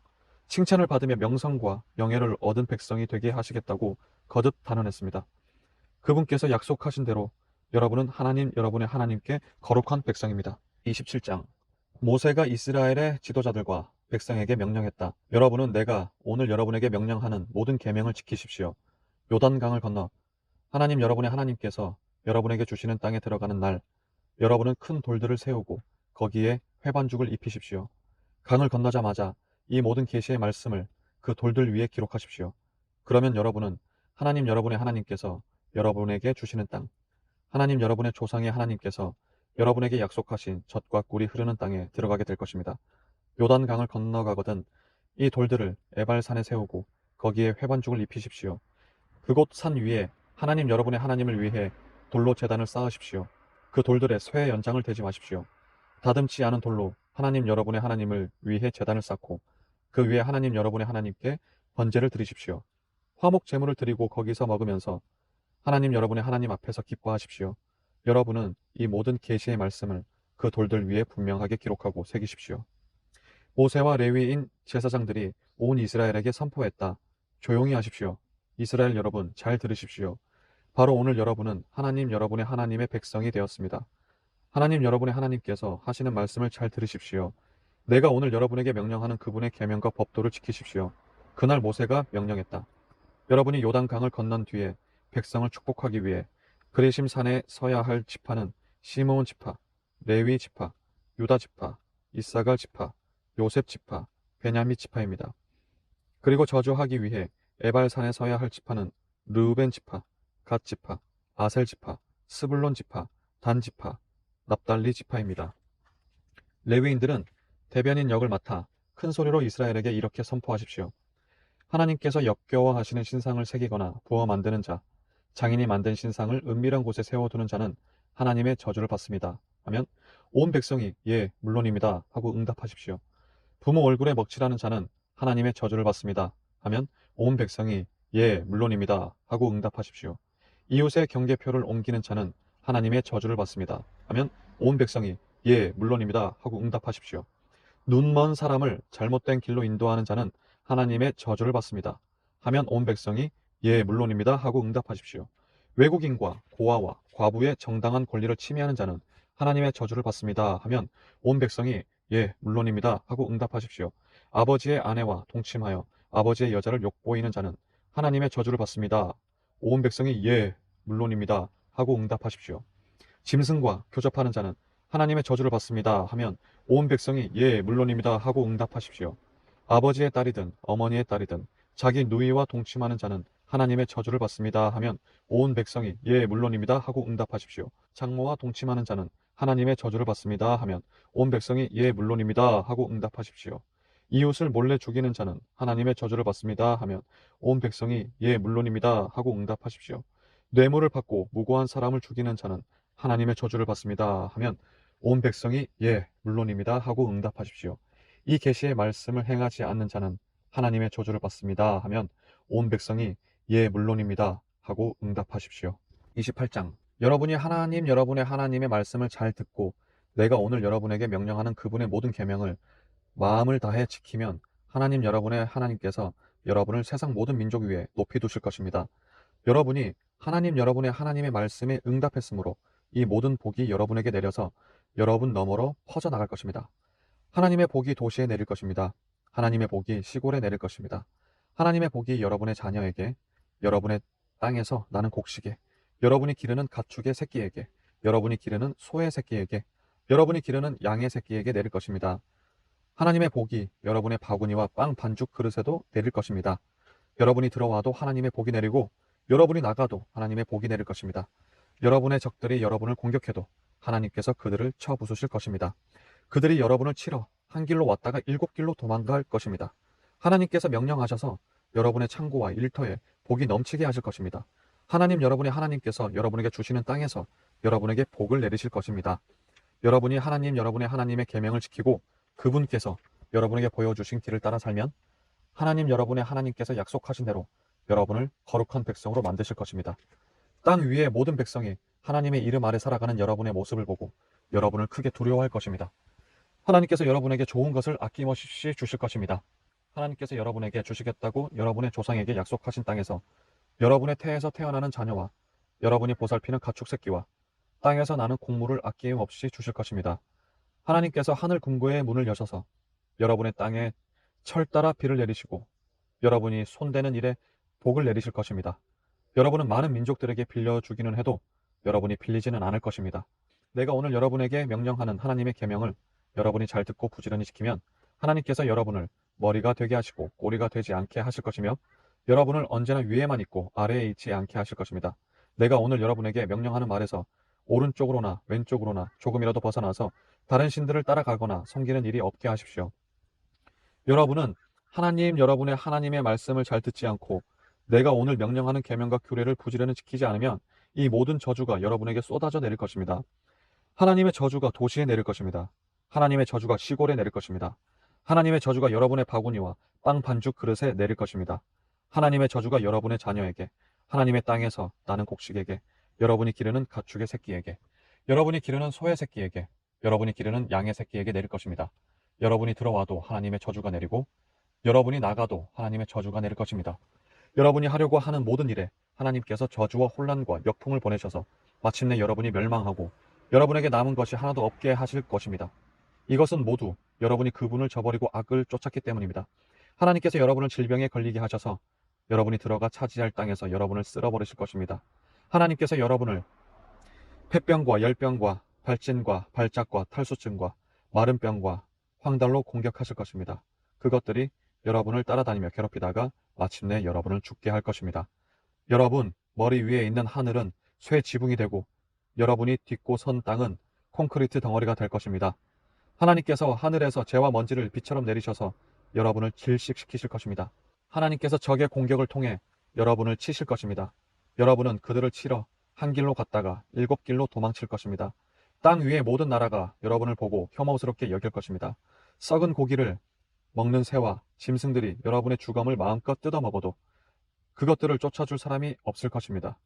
[SPEAKER 1] 칭찬을 받으며 명성과 명예를 얻은 백성이 되게 하시겠다고 거듭 단언했습니다. 그분께서 약속하신 대로 여러분은 하나님 여러분의 하나님께 거룩한 백성입니다. 27장 모세가 이스라엘의 지도자들과 백성에게 명령했다. 여러분은 내가 오늘 여러분에게 명령하는 모든 계명을 지키십시오. 요단강을 건너 하나님 여러분의 하나님께서 여러분에게 주시는 땅에 들어가는 날 여러분은 큰 돌들을 세우고 거기에 회반죽을 입히십시오. 강을 건너자마자 이 모든 계시의 말씀을 그 돌들 위에 기록하십시오. 그러면 여러분은 하나님 여러분의 하나님께서 여러분에게 주시는 땅, 하나님 여러분의 조상의 하나님께서 여러분에게 약속하신 젖과 꿀이 흐르는 땅에 들어가게 될 것입니다. 요단강을 건너가거든 이 돌들을 에발산에 세우고 거기에 회반죽을 입히십시오. 그곳 산 위에 하나님 여러분의 하나님을 위해 돌로 제단을 쌓으십시오. 그 돌들에 쇠 연장을 대지 마십시오. 다듬지 않은 돌로 하나님 여러분의 하나님을 위해 제단을 쌓고 그 위에 하나님 여러분의 하나님께 번제를 드리십시오. 화목 제물을 드리고 거기서 먹으면서 하나님 여러분의 하나님 앞에서 기뻐하십시오. 여러분은 이 모든 계시의 말씀을 그 돌들 위에 분명하게 기록하고 새기십시오. 모세와 레위인 제사장들이 온 이스라엘에게 선포했다. 조용히 하십시오. 이스라엘 여러분 잘 들으십시오. 바로 오늘 여러분은 하나님 여러분의 하나님의 백성이 되었습니다. 하나님 여러분의 하나님께서 하시는 말씀을 잘 들으십시오. 내가 오늘 여러분에게 명령하는 그분의 계명과 법도를 지키십시오. 그날 모세가 명령했다. 여러분이 요단강을 건넌 뒤에 백성을 축복하기 위해 그리심 산에 서야 할 지파는 시므온 지파, 레위 지파, 유다 지파, 이사갈 지파, 요셉 지파, 베냐민 지파입니다. 그리고 저주하기 위해 에발산에 서야 할 지파는 르우벤 지파, 갓 지파, 아셀 지파, 스불론 지파, 단 지파, 납달리 지파입니다. 레위인들은 대변인 역을 맡아 큰 소리로 이스라엘에게 이렇게 선포하십시오. 하나님께서 역겨워하시는 신상을 새기거나 부어 만드는 자, 장인이 만든 신상을 은밀한 곳에 세워두는 자는 하나님의 저주를 받습니다. 하면 온 백성이 예, 물론입니다 하고 응답하십시오. 부모 얼굴에 먹칠하는 자는 하나님의 저주를 받습니다. 하면 온 백성이 예, 물론입니다 하고 응답하십시오. 이웃의 경계표를 옮기는 자는 하나님의 저주를 받습니다. 하면 온 백성이 예, 물론입니다 하고 응답하십시오. 눈먼 사람을 잘못된 길로 인도하는 자는 하나님의 저주를 받습니다. 하면 온 백성이 예, 물론입니다 하고 응답하십시오. 외국인과 고아와 과부의 정당한 권리를 침해하는 자는 하나님의 저주를 받습니다 하면 온 백성이 예, 물론입니다 하고 응답하십시오. 아버지의 아내와 동침하여 아버지의 여자를 욕보이는 자는 하나님의 저주를 받습니다. 온 백성이 예, 물론입니다 하고 응답하십시오. 짐승과 교접하는 자는 하나님의 저주를 받습니다 하면 온 백성이 예, 물론입니다 하고 응답하십시오. 아버지의 딸이든 어머니의 딸이든 자기 누이와 동침하는 자는 하나님의 저주를 받습니다 하면 온 백성이 예, 물론입니다 하고 응답하십시오. 장모와 동침하는 자는 하나님의 저주를 받습니다 하면 온 백성이 예, 물론입니다 하고 응답하십시오. 이웃을 몰래 죽이는 자는 하나님의 저주를 받습니다 하면 온 백성이 예, 물론입니다 하고 응답하십시오. 뇌물을 받고 무고한 사람을 죽이는 자는 하나님의 저주를 받습니다 하면 온 백성이 예, 물론입니다 하고 응답하십시오. 이 계시의 말씀을 행하지 않는 자는 하나님의 저주를 받습니다 하면 온 백성이 예, 물론입니다 하고 응답하십시오. 28장. 여러분이 여러분의 하나님의 말씀을 잘 듣고 내가 오늘 여러분에게 명령하는 그분의 모든 계명을 마음을 다해 지키면 하나님 여러분의 하나님께서 여러분을 세상 모든 민족 위에 높이 두실 것입니다. 여러분이 여러분의 하나님의 말씀에 응답했으므로 이 모든 복이 여러분에게 내려서 여러분 너머로 퍼져나갈 것입니다. 하나님의 복이 도시에 내릴 것입니다. 하나님의 복이 시골에 내릴 것입니다. 하나님의 복이 여러분의 자녀에게, 여러분의 땅에서 나는 곡식에, 여러분이 기르는 가축의 새끼에게, 여러분이 기르는 소의 새끼에게, 여러분이 기르는 양의 새끼에게 내릴 것입니다. 하나님의 복이 여러분의 바구니와 빵 반죽 그릇에도 내릴 것입니다. 여러분이 들어와도 하나님의 복이 내리고 여러분이 나가도 하나님의 복이 내릴 것입니다. 여러분의 적들이 여러분을 공격해도 하나님께서 그들을 쳐 부수실 것입니다. 그들이 여러분을 치러 한 길로 왔다가 7길로 도망갈 것입니다. 하나님께서 명령하셔서 여러분의 창고와 일터에 복이 넘치게 하실 것입니다. 여러분의 하나님께서 여러분에게 주시는 땅에서 여러분에게 복을 내리실 것입니다. 여러분이 여러분의 하나님의 계명을 지키고 그분께서 여러분에게 보여주신 길을 따라 살면 여러분의 하나님께서 약속하신 대로 여러분을 거룩한 백성으로 만드실 것입니다. 땅 위의 모든 백성이 하나님의 이름 아래 살아가는 여러분의 모습을 보고 여러분을 크게 두려워할 것입니다. 하나님께서 여러분에게 좋은 것을 아낌없이 주실 것입니다. 하나님께서 여러분에게 주시겠다고 여러분의 조상에게 약속하신 땅에서 여러분의 태에서 태어나는 자녀와 여러분이 보살피는 가축 새끼와 땅에서 나는 곡물을 아낌없이 주실 것입니다. 하나님께서 하늘 궁고의 문을 여셔서 여러분의 땅에 철 따라 비를 내리시고 여러분이 손대는 일에 복을 내리실 것입니다. 여러분은 많은 민족들에게 빌려주기는 해도 여러분이 빌리지는 않을 것입니다. 내가 오늘 여러분에게 명령하는 하나님의 계명을 여러분이 잘 듣고 부지런히 지키면 하나님께서 여러분을 머리가 되게 하시고 꼬리가 되지 않게 하실 것이며 여러분을 언제나 위에만 있고 아래에 있지 않게 하실 것입니다. 내가 오늘 여러분에게 명령하는 말에서 오른쪽으로나 왼쪽으로나 조금이라도 벗어나서 다른 신들을 따라가거나 섬기는 일이 없게 하십시오. 여러분은 여러분의 하나님의 말씀을 잘 듣지 않고 내가 오늘 명령하는 계명과 규례를 부지런히 지키지 않으면 이 모든 저주가 여러분에게 쏟아져 내릴 것입니다. 하나님의 저주가 도시에 내릴 것입니다. 하나님의 저주가 시골에 내릴 것입니다. 하나님의 저주가 여러분의 바구니와 빵 반죽 그릇에 내릴 것입니다. 하나님의 저주가 여러분의 자녀에게, 하나님의 땅에서 나는 곡식에게, 여러분이 기르는 가축의 새끼에게, 여러분이 기르는 소의 새끼에게, 여러분이 기르는 양의 새끼에게 내릴 것입니다. 여러분이 들어와도 하나님의 저주가 내리고 여러분이 나가도 하나님의 저주가 내릴 것입니다. 여러분이 하려고 하는 모든 일에 하나님께서 저주와 혼란과 역풍을 보내셔서 마침내 여러분이 멸망하고 여러분에게 남은 것이 하나도 없게 하실 것입니다. 이것은 모두 여러분이 그분을 저버리고 악을 쫓았기 때문입니다. 하나님께서 여러분을 질병에 걸리게 하셔서 여러분이 들어가 차지할 땅에서 여러분을 쓸어버리실 것입니다. 하나님께서 여러분을 폐병과 열병과 발진과 발작과 탈수증과 마른 병과 황달로 공격하실 것입니다. 그것들이 여러분을 따라다니며 괴롭히다가 마침내 여러분을 죽게 할 것입니다. 여러분 머리 위에 있는 하늘은 쇠 지붕이 되고 여러분이 딛고 선 땅은 콘크리트 덩어리가 될 것입니다. 하나님께서 하늘에서 재와 먼지를 비처럼 내리셔서 여러분을 질식시키실 것입니다. 하나님께서 적의 공격을 통해 여러분을 치실 것입니다. 여러분은 그들을 치러 한 길로 갔다가 7길로 도망칠 것입니다. 땅 위의 모든 나라가 여러분을 보고 혐오스럽게 여길 것입니다. 썩은 고기를 먹는 새와 짐승들이 여러분의 주검을 마음껏 뜯어먹어도 그것들을 쫓아줄 사람이 없을 것입니다.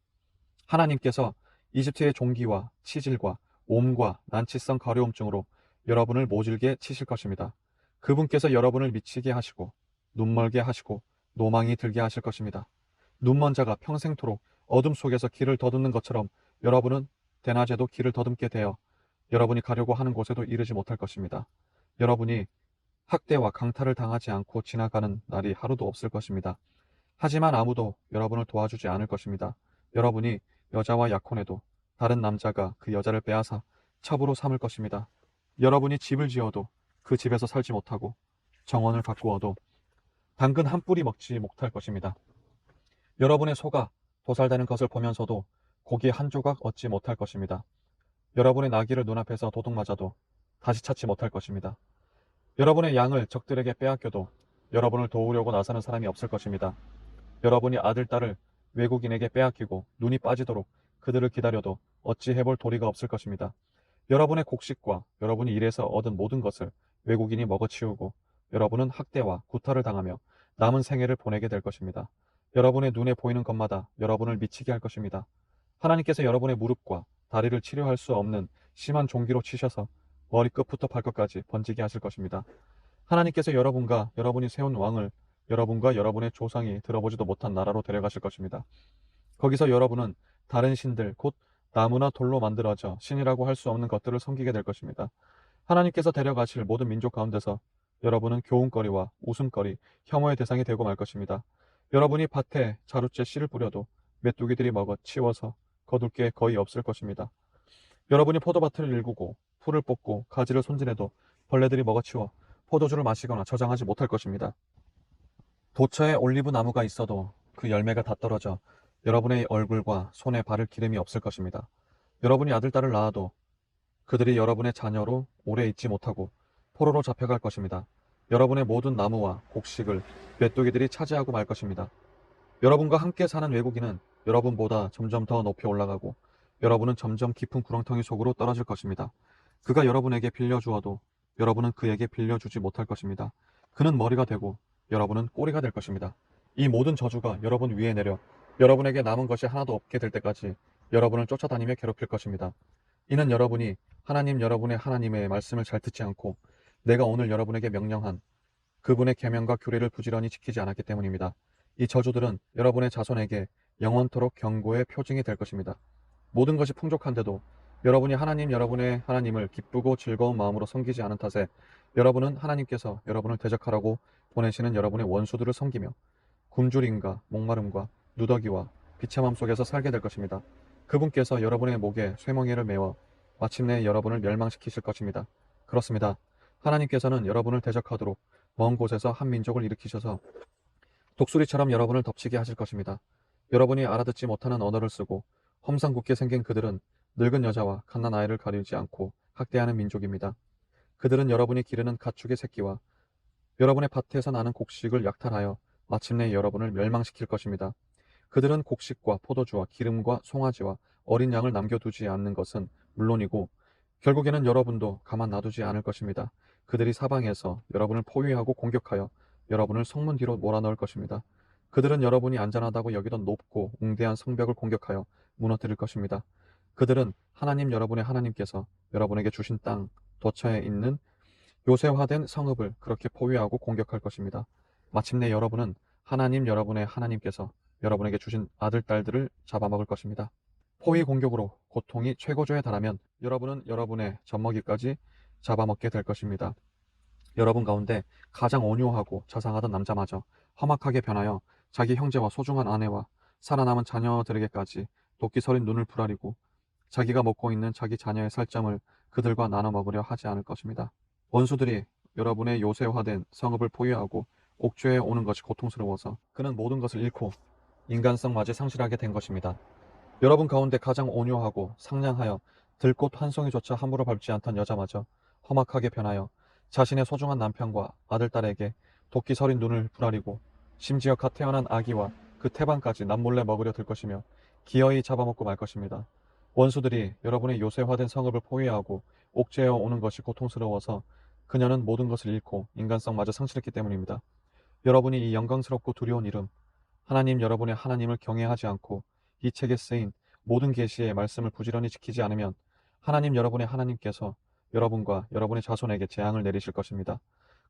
[SPEAKER 1] 하나님께서 이집트의 종기와 치질과 옴과 난치성 가려움증으로 여러분을 모질게 치실 것입니다. 그분께서 여러분을 미치게 하시고 눈멀게 하시고 노망이 들게 하실 것입니다. 눈먼 자가 평생토록 어둠 속에서 길을 더듬는 것처럼 여러분은 대낮에도 길을 더듬게 되어 여러분이 가려고 하는 곳에도 이르지 못할 것입니다. 여러분이 학대와 강탈을 당하지 않고 지나가는 날이 하루도 없을 것입니다. 하지만 아무도 여러분을 도와주지 않을 것입니다. 여러분이 여자와 약혼해도 다른 남자가 그 여자를 빼앗아 첩으로 삼을 것입니다. 여러분이 집을 지어도 그 집에서 살지 못하고 정원을 가꾸어도 당근 한 뿌리 먹지 못할 것입니다. 여러분의 소가 도살되는 것을 보면서도 고기 한 조각 얻지 못할 것입니다. 여러분의 나귀를 눈앞에서 도둑맞아도 다시 찾지 못할 것입니다. 여러분의 양을 적들에게 빼앗겨도 여러분을 도우려고 나서는 사람이 없을 것입니다. 여러분이 아들, 딸을 외국인에게 빼앗기고 눈이 빠지도록 그들을 기다려도 어찌 해볼 도리가 없을 것입니다. 여러분의 곡식과 여러분이 일해서 얻은 모든 것을 외국인이 먹어치우고 여러분은 학대와 구타를 당하며 남은 생애를 보내게 될 것입니다. 여러분의 눈에 보이는 것마다 여러분을 미치게 할 것입니다. 하나님께서 여러분의 무릎과 다리를 치료할 수 없는 심한 종기로 치셔서 머리끝부터 발끝까지 번지게 하실 것입니다. 하나님께서 여러분과 여러분이 세운 왕을 여러분과 여러분의 조상이 들어보지도 못한 나라로 데려가실 것입니다. 거기서 여러분은 다른 신들, 곧 나무나 돌로 만들어져 신이라고 할 수 없는 것들을 섬기게 될 것입니다. 하나님께서 데려가실 모든 민족 가운데서 여러분은 교훈거리와 웃음거리, 혐오의 대상이 되고 말 것입니다. 여러분이 밭에 자루째 씨를 뿌려도 메뚜기들이 먹어 치워서 거둘 게 거의 없을 것입니다. 여러분이 포도밭을 일구고 풀을 뽑고 가지를 손질해도 벌레들이 먹어치워 포도주를 마시거나 저장하지 못할 것입니다. 도처에 올리브 나무가 있어도 그 열매가 다 떨어져 여러분의 얼굴과 손에 바를 기름이 없을 것입니다. 여러분이 아들, 딸을 낳아도 그들이 여러분의 자녀로 오래 있지 못하고 포로로 잡혀갈 것입니다. 여러분의 모든 나무와 곡식을 메뚜기들이 차지하고 말 것입니다. 여러분과 함께 사는 외국인은 여러분보다 점점 더 높이 올라가고 여러분은 점점 깊은 구렁텅이 속으로 떨어질 것입니다. 그가 여러분에게 빌려주어도 여러분은 그에게 빌려주지 못할 것입니다. 그는 머리가 되고 여러분은 꼬리가 될 것입니다. 이 모든 저주가 여러분 위에 내려 여러분에게 남은 것이 하나도 없게 될 때까지 여러분을 쫓아다니며 괴롭힐 것입니다. 이는 여러분이 하나님 여러분의 하나님의 말씀을 잘 듣지 않고 내가 오늘 여러분에게 명령한 그분의 계명과 규례를 부지런히 지키지 않았기 때문입니다. 이 저주들은 여러분의 자손에게 영원토록 경고의 표징이 될 것입니다. 모든 것이 풍족한데도 여러분이 하나님 여러분의 하나님을 기쁘고 즐거운 마음으로 섬기지 않은 탓에 여러분은 하나님께서 여러분을 대적하라고 보내시는 여러분의 원수들을 섬기며 굶주림과 목마름과 누더기와 비참함 속에서 살게 될 것입니다. 그분께서 여러분의 목에 쇠멍이를 메워 마침내 여러분을 멸망시키실 것입니다. 그렇습니다. 하나님께서는 여러분을 대적하도록 먼 곳에서 한 민족을 일으키셔서 독수리처럼 여러분을 덮치게 하실 것입니다. 여러분이 알아듣지 못하는 언어를 쓰고 험상궂게 생긴 그들은 늙은 여자와 갓난 아이를 가리지 않고 학대하는 민족입니다. 그들은 여러분이 기르는 가축의 새끼와 여러분의 밭에서 나는 곡식을 약탈하여 마침내 여러분을 멸망시킬 것입니다. 그들은 곡식과 포도주와 기름과 송아지와 어린 양을 남겨두지 않는 것은 물론이고 결국에는 여러분도 가만 놔두지 않을 것입니다. 그들이 사방에서 여러분을 포위하고 공격하여 여러분을 성문 뒤로 몰아넣을 것입니다. 그들은 여러분이 안전하다고 여기던 높고 웅대한 성벽을 공격하여 무너뜨릴 것입니다. 그들은 하나님 여러분의 하나님께서 여러분에게 주신 땅, 도처에 있는 요새화된 성읍을 그렇게 포위하고 공격할 것입니다. 마침내 여러분은 하나님 여러분의 하나님께서 여러분에게 주신 아들, 딸들을 잡아먹을 것입니다. 포위 공격으로 고통이 최고조에 달하면 여러분은 여러분의 젖먹이까지 잡아먹게 될 것입니다. 여러분 가운데 가장 온유하고 자상하던 남자마저 험악하게 변하여 자기 형제와 소중한 아내와 살아남은 자녀들에게까지 도끼 서린 눈을 부라리고 자기가 먹고 있는 자기 자녀의 살점을 그들과 나눠 먹으려 하지 않을 것입니다. 원수들이 여러분의 요새화된 성읍을 포위하고 옥죄해 오는 것이 고통스러워서 그는 모든 것을 잃고 인간성마저 상실하게 된 것입니다. 여러분 가운데 가장 온유하고 상냥하여 들꽃 한 송이조차 함부로 밟지 않던 여자마저 험악하게 변하여 자신의 소중한 남편과 아들, 딸에게 도끼 서린 눈을 부라리고 심지어 갓 태어난 아기와 그 태반까지 남몰래 먹으려 들 것이며 기어이 잡아먹고 말 것입니다. 원수들이 여러분의 요새화된 성읍을 포위하고 옥죄어 오는 것이 고통스러워서 그녀는 모든 것을 잃고 인간성마저 상실했기 때문입니다. 여러분이 이 영광스럽고 두려운 이름, 하나님 여러분의 하나님을 경외하지 않고 이 책에 쓰인 모든 계시의 말씀을 부지런히 지키지 않으면 하나님 여러분의 하나님께서 여러분과 여러분의 자손에게 재앙을 내리실 것입니다.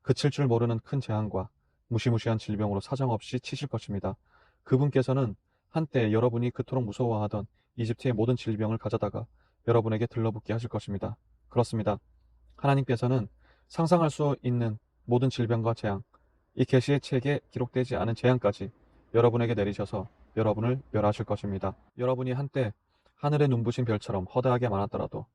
[SPEAKER 1] 그칠 줄 모르는 큰 재앙과 무시무시한 질병으로 사정없이 치실 것입니다. 그분께서는 한때 여러분이 그토록 무서워하던 이집트의 모든 질병을 가져다가 여러분에게 들러붙게 하실 것입니다. 그렇습니다. 하나님께서는 상상할 수 있는 모든 질병과 재앙, 이 계시의 책에 기록되지 않은 재앙까지 여러분에게 내리셔서 여러분을 멸하실 것입니다. 여러분이 한때 하늘의 눈부신 별처럼 허다하게 많았더라도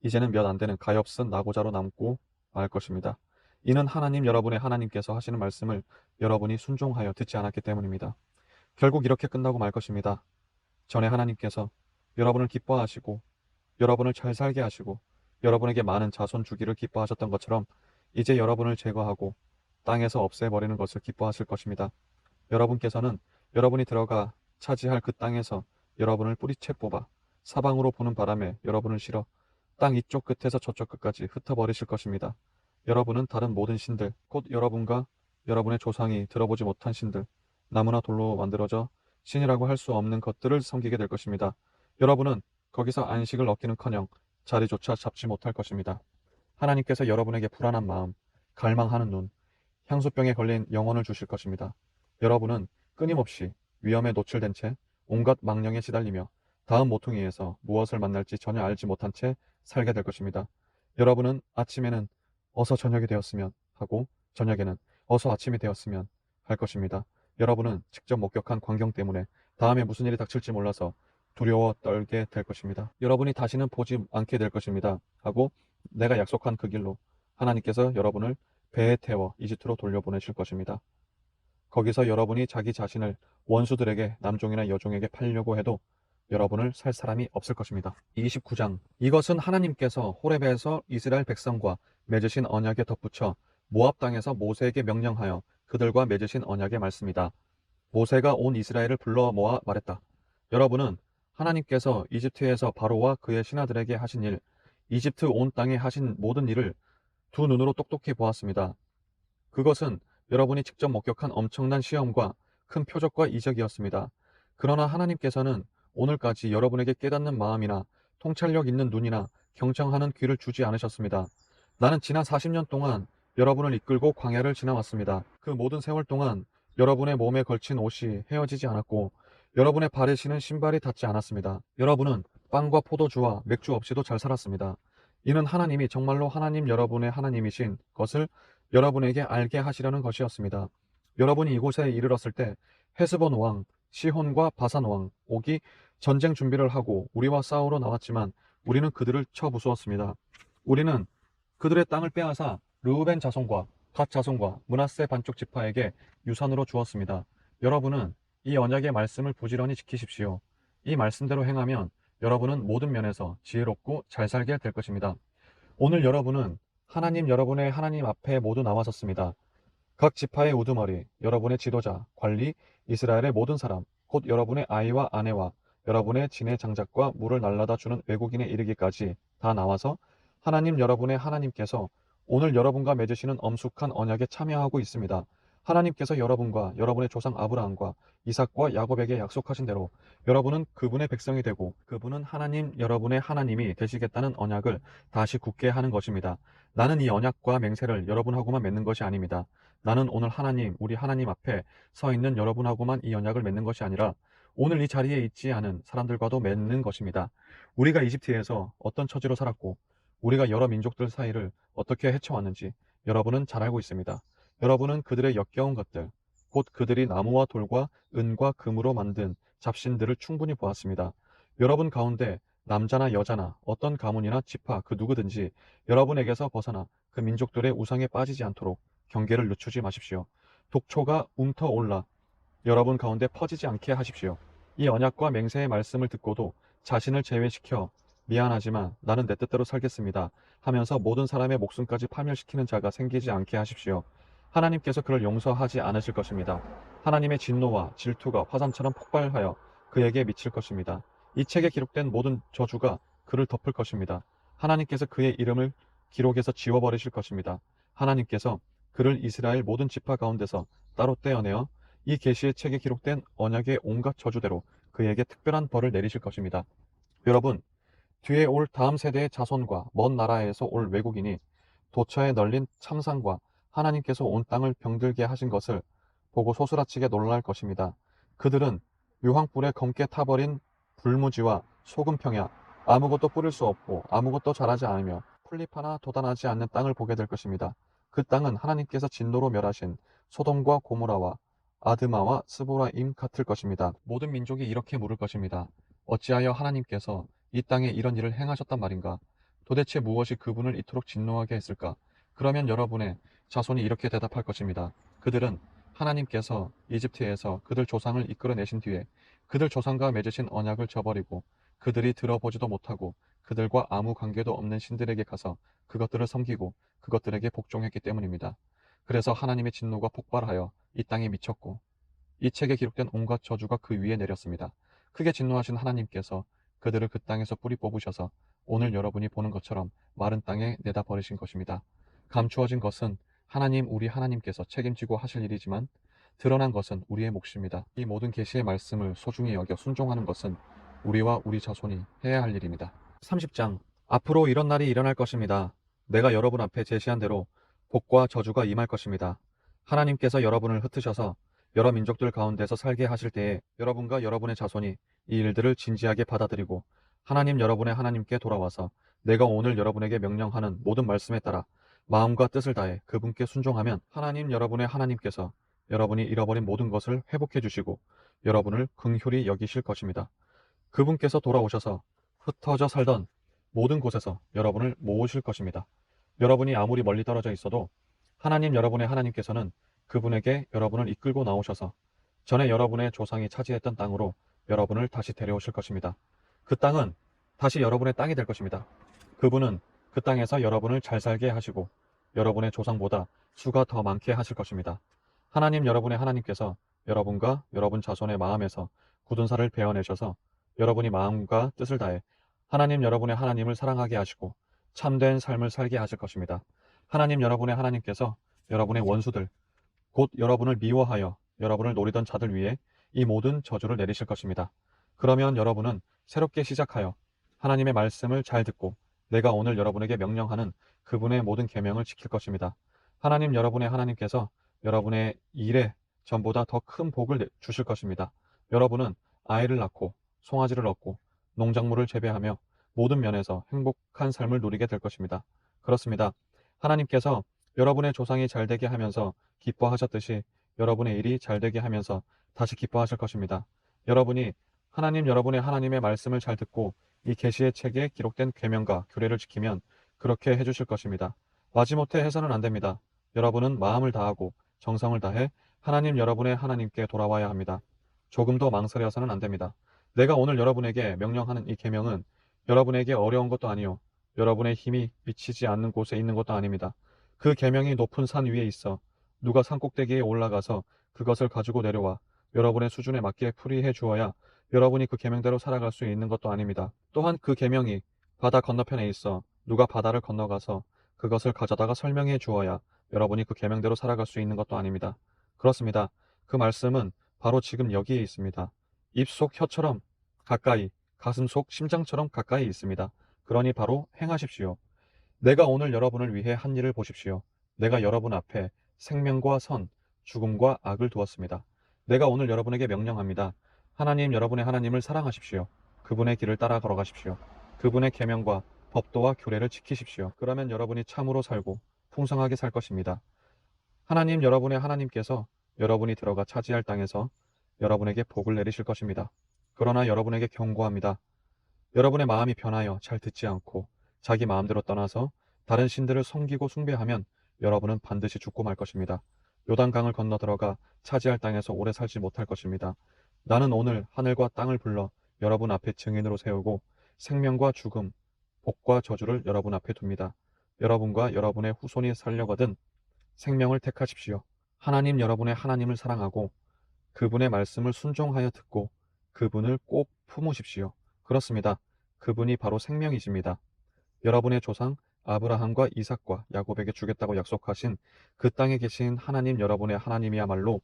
[SPEAKER 1] 이제는 몇 안 되는 가엾은 낙오자로 남고 말 것입니다. 이는 하나님 여러분의 하나님께서 하시는 말씀을 여러분이 순종하여 듣지 않았기 때문입니다. 결국 이렇게 끝나고 말 것입니다. 전에 하나님께서 여러분을 기뻐하시고 여러분을 잘 살게 하시고 여러분에게 많은 자손 주기를 기뻐하셨던 것처럼 이제 여러분을 제거하고 땅에서 없애버리는 것을 기뻐하실 것입니다. 여러분께서는 여러분이 들어가 차지할 그 땅에서 여러분을 뿌리채 뽑아 사방으로 부는 바람에 여러분을 실어 땅 이쪽 끝에서 저쪽 끝까지 흩어버리실 것입니다. 여러분은 다른 모든 신들, 곧 여러분과 여러분의 조상이 들어보지 못한 신들, 나무나 돌로 만들어져 신이라고 할 수 없는 것들을 섬기게 될 것입니다. 여러분은 거기서 안식을 얻기는커녕 자리조차 잡지 못할 것입니다. 하나님께서 여러분에게 불안한 마음, 갈망하는 눈, 향수병에 걸린 영혼을 주실 것입니다. 여러분은 끊임없이 위험에 노출된 채 온갖 망령에 시달리며 다음 모퉁이에서 무엇을 만날지 전혀 알지 못한 채 살게 될 것입니다. 여러분은 아침에는 어서 저녁이 되었으면 하고 저녁에는 어서 아침이 되었으면 할 것입니다. 여러분은 직접 목격한 광경 때문에 다음에 무슨 일이 닥칠지 몰라서 두려워 떨게 될 것입니다. 여러분이 다시는 보지 않게 될 것입니다. 하고 내가 약속한 그 길로 하나님께서 여러분을 배에 태워 이집트로 돌려보내실 것입니다. 거기서 여러분이 자기 자신을 원수들에게 남종이나 여종에게 팔려고 해도 여러분을 살 사람이 없을 것입니다. 29장. 이것은 하나님께서 호렙에서 이스라엘 백성과 맺으신 언약에 덧붙여 모압 땅에서 모세에게 명령하여 그들과 맺으신 언약의 말씀이다. 모세가 온 이스라엘을 불러 모아 말했다. 여러분은 하나님께서 이집트에서 바로와 그의 신하들에게 하신 일, 이집트 온 땅에 하신 모든 일을 두 눈으로 똑똑히 보았습니다. 그것은 여러분이 직접 목격한 엄청난 시험과 큰 표적과 이적이었습니다. 그러나 하나님께서는 오늘까지 여러분에게 깨닫는 마음이나 통찰력 있는 눈이나 경청하는 귀를 주지 않으셨습니다. 나는 지난 40년 동안 여러분을 이끌고 광야를 지나왔습니다. 그 모든 세월 동안 여러분의 몸에 걸친 옷이 헤어지지 않았고 여러분의 발에 신은 신발이 닿지 않았습니다. 여러분은 빵과 포도주와 맥주 없이도 잘 살았습니다. 이는 하나님이 정말로 하나님 여러분의 하나님이신 것을 여러분에게 알게 하시려는 것이었습니다. 여러분이 이곳에 이르렀을 때 헤스본 왕, 시혼과 바산 왕, 옥이 전쟁 준비를 하고 우리와 싸우러 나왔지만 우리는 그들을 쳐 부수었습니다. 우리는 그들의 땅을 빼앗아 르우벤 자손과 갓 자손과 므낫세 반쪽 지파에게 유산으로 주었습니다. 여러분은 이 언약의 말씀을 부지런히 지키십시오. 이 말씀대로 행하면 여러분은 모든 면에서 지혜롭고 잘 살게 될 것입니다. 오늘 여러분은 하나님 여러분의 하나님 앞에 모두 나와섰습니다. 각 지파의 우두머리, 여러분의 지도자, 관리, 이스라엘의 모든 사람, 곧 여러분의 아이와 아내와 여러분의 진의 장작과 물을 날라다 주는 외국인에 이르기까지 다 나와서 하나님 여러분의 하나님께서 오늘 여러분과 맺으시는 엄숙한 언약에 참여하고 있습니다. 하나님께서 여러분과 여러분의 조상 아브라함과 이삭과 야곱에게 약속하신 대로 여러분은 그분의 백성이 되고 그분은 하나님 여러분의 하나님이 되시겠다는 언약을 다시 굳게 하는 것입니다. 나는 이 언약과 맹세를 여러분하고만 맺는 것이 아닙니다. 나는 오늘 하나님, 우리 하나님 앞에 서 있는 여러분하고만 이 언약을 맺는 것이 아니라 오늘 이 자리에 있지 않은 사람들과도 맺는 것입니다. 우리가 이집트에서 어떤 처지로 살았고 우리가 여러 민족들 사이를 어떻게 헤쳐왔는지 여러분은 잘 알고 있습니다. 여러분은 그들의 역겨운 것들, 곧 그들이 나무와 돌과 은과 금으로 만든 잡신들을 충분히 보았습니다. 여러분 가운데 남자나 여자나 어떤 가문이나 지파 그 누구든지 여러분에게서 벗어나 그 민족들의 우상에 빠지지 않도록 경계를 늦추지 마십시오. 독초가 움터올라 여러분 가운데 퍼지지 않게 하십시오. 이 언약과 맹세의 말씀을 듣고도 자신을 제외시켜 미안하지만 나는 내 뜻대로 살겠습니다 하면서 모든 사람의 목숨까지 파멸시키는 자가 생기지 않게 하십시오. 하나님께서 그를 용서하지 않으실 것입니다. 하나님의 진노와 질투가 화산처럼 폭발하여 그에게 미칠 것입니다. 이 책에 기록된 모든 저주가 그를 덮을 것입니다. 하나님께서 그의 이름을 기록에서 지워버리실 것입니다. 하나님께서 그를 이스라엘 모든 지파 가운데서 따로 떼어내어 이 계시의 책에 기록된 언약의 온갖 저주대로 그에게 특별한 벌을 내리실 것입니다. 여러분, 뒤에 올 다음 세대의 자손과 먼 나라에서 올 외국인이 도처에 널린 참상과 하나님께서 온 땅을 병들게 하신 것을 보고 소스라치게 놀랄 것입니다. 그들은 유황불에 검게 타버린 불무지와 소금평야, 아무것도 뿌릴 수 없고 아무것도 자라지 않으며 풀잎 하나 돋아나지 않는 땅을 보게 될 것입니다. 그 땅은 하나님께서 진노로 멸하신 소돔과 고모라와 아드마와 스보라임 같을 것입니다. 모든 민족이 이렇게 물을 것입니다. 어찌하여 하나님께서 이 땅에 이런 일을 행하셨단 말인가? 도대체 무엇이 그분을 이토록 진노하게 했을까? 그러면 여러분의 자손이 이렇게 대답할 것입니다. 그들은 하나님께서 이집트에서 그들 조상을 이끌어내신 뒤에 그들 조상과 맺으신 언약을 저버리고 그들이 들어보지도 못하고 그들과 아무 관계도 없는 신들에게 가서 그것들을 섬기고 그것들에게 복종했기 때문입니다. 그래서 하나님의 진노가 폭발하여 이 땅에 미쳤고 이 책에 기록된 온갖 저주가 그 위에 내렸습니다. 크게 진노하신 하나님께서 그들을 그 땅에서 뿌리 뽑으셔서 오늘 여러분이 보는 것처럼 마른 땅에 내다 버리신 것입니다. 감추어진 것은 하나님 우리 하나님께서 책임지고 하실 일이지만 드러난 것은 우리의 몫입니다. 이 모든 계시의 말씀을 소중히 여겨 순종하는 것은 우리와 우리 자손이 해야 할 일입니다. 30장. 앞으로 이런 날이 일어날 것입니다. 내가 여러분 앞에 제시한 대로 복과 저주가 임할 것입니다. 하나님께서 여러분을 흩으셔서 여러 민족들 가운데서 살게 하실 때에 여러분과 여러분의 자손이 이 일들을 진지하게 받아들이고 하나님 여러분의 하나님께 돌아와서 내가 오늘 여러분에게 명령하는 모든 말씀에 따라 마음과 뜻을 다해 그분께 순종하면 하나님 여러분의 하나님께서 여러분이 잃어버린 모든 것을 회복해 주시고 여러분을 긍휼히 여기실 것입니다. 그분께서 돌아오셔서 흩어져 살던 모든 곳에서 여러분을 모으실 것입니다. 여러분이 아무리 멀리 떨어져 있어도 하나님 여러분의 하나님께서는 그분에게 여러분을 이끌고 나오셔서 전에 여러분의 조상이 차지했던 땅으로 여러분을 다시 데려오실 것입니다. 그 땅은 다시 여러분의 땅이 될 것입니다. 그분은 그 땅에서 여러분을 잘 살게 하시고 여러분의 조상보다 수가 더 많게 하실 것입니다. 하나님 여러분의 하나님께서 여러분과 여러분 자손의 마음에서 굳은 살을 베어내셔서 여러분이 마음과 뜻을 다해 하나님 여러분의 하나님을 사랑하게 하시고 참된 삶을 살게 하실 것입니다. 하나님 여러분의 하나님께서 여러분의 원수들, 곧 여러분을 미워하여 여러분을 노리던 자들 위에 이 모든 저주를 내리실 것입니다. 그러면 여러분은 새롭게 시작하여 하나님의 말씀을 잘 듣고 내가 오늘 여러분에게 명령하는 그분의 모든 계명을 지킬 것입니다. 하나님 여러분의 하나님께서 여러분의 일에 전보다 더 큰 복을 주실 것입니다. 여러분은 아이를 낳고 송아지를 얻고 농작물을 재배하며 모든 면에서 행복한 삶을 누리게 될 것입니다. 그렇습니다. 하나님께서 여러분의 조상이 잘 되게 하면서 기뻐하셨듯이 여러분의 일이 잘 되게 하면서 다시 기뻐하실 것입니다. 여러분이 하나님 여러분의 하나님의 말씀을 잘 듣고 이 계시의 책에 기록된 계명과 규례를 지키면 그렇게 해주실 것입니다. 마지못해 해서는 안 됩니다. 여러분은 마음을 다하고 정성을 다해 하나님 여러분의 하나님께 돌아와야 합니다. 조금 더 망설여서는 안 됩니다. 내가 오늘 여러분에게 명령하는 이 계명은 여러분에게 어려운 것도 아니요 여러분의 힘이 미치지 않는 곳에 있는 것도 아닙니다. 그 계명이 높은 산 위에 있어 누가 산꼭대기에 올라가서 그것을 가지고 내려와 여러분의 수준에 맞게 풀이해 주어야 여러분이 그 계명대로 살아갈 수 있는 것도 아닙니다. 또한 그 계명이 바다 건너편에 있어 누가 바다를 건너가서 그것을 가져다가 설명해 주어야 여러분이 그 계명대로 살아갈 수 있는 것도 아닙니다. 그렇습니다. 그 말씀은 바로 지금 여기에 있습니다. 입 속 혀처럼 가까이, 가슴 속 심장처럼 가까이 있습니다. 그러니 바로 행하십시오. 내가 오늘 여러분을 위해 한 일을 보십시오. 내가 여러분 앞에 생명과 선, 죽음과 악을 두었습니다. 내가 오늘 여러분에게 명령합니다. 하나님 여러분의 하나님을 사랑하십시오. 그분의 길을 따라 걸어가십시오. 그분의 계명과 법도와 규례를 지키십시오. 그러면 여러분이 참으로 살고 풍성하게 살 것입니다. 하나님 여러분의 하나님께서 여러분이 들어가 차지할 땅에서 여러분에게 복을 내리실 것입니다. 그러나 여러분에게 경고합니다. 여러분의 마음이 변하여 잘 듣지 않고 자기 마음대로 떠나서 다른 신들을 섬기고 숭배하면 여러분은 반드시 죽고 말 것입니다. 요단강을 건너 들어가 차지할 땅에서 오래 살지 못할 것입니다. 나는 오늘 하늘과 땅을 불러 여러분 앞에 증인으로 세우고 생명과 죽음, 복과 저주를 여러분 앞에 둡니다. 여러분과 여러분의 후손이 살려거든 생명을 택하십시오. 하나님 여러분의 하나님을 사랑하고 그분의 말씀을 순종하여 듣고 그분을 꼭 품으십시오. 그렇습니다. 그분이 바로 생명이십니다. 여러분의 조상 아브라함과 이삭과 야곱에게 주겠다고 약속하신 그 땅에 계신 하나님 여러분의 하나님이야말로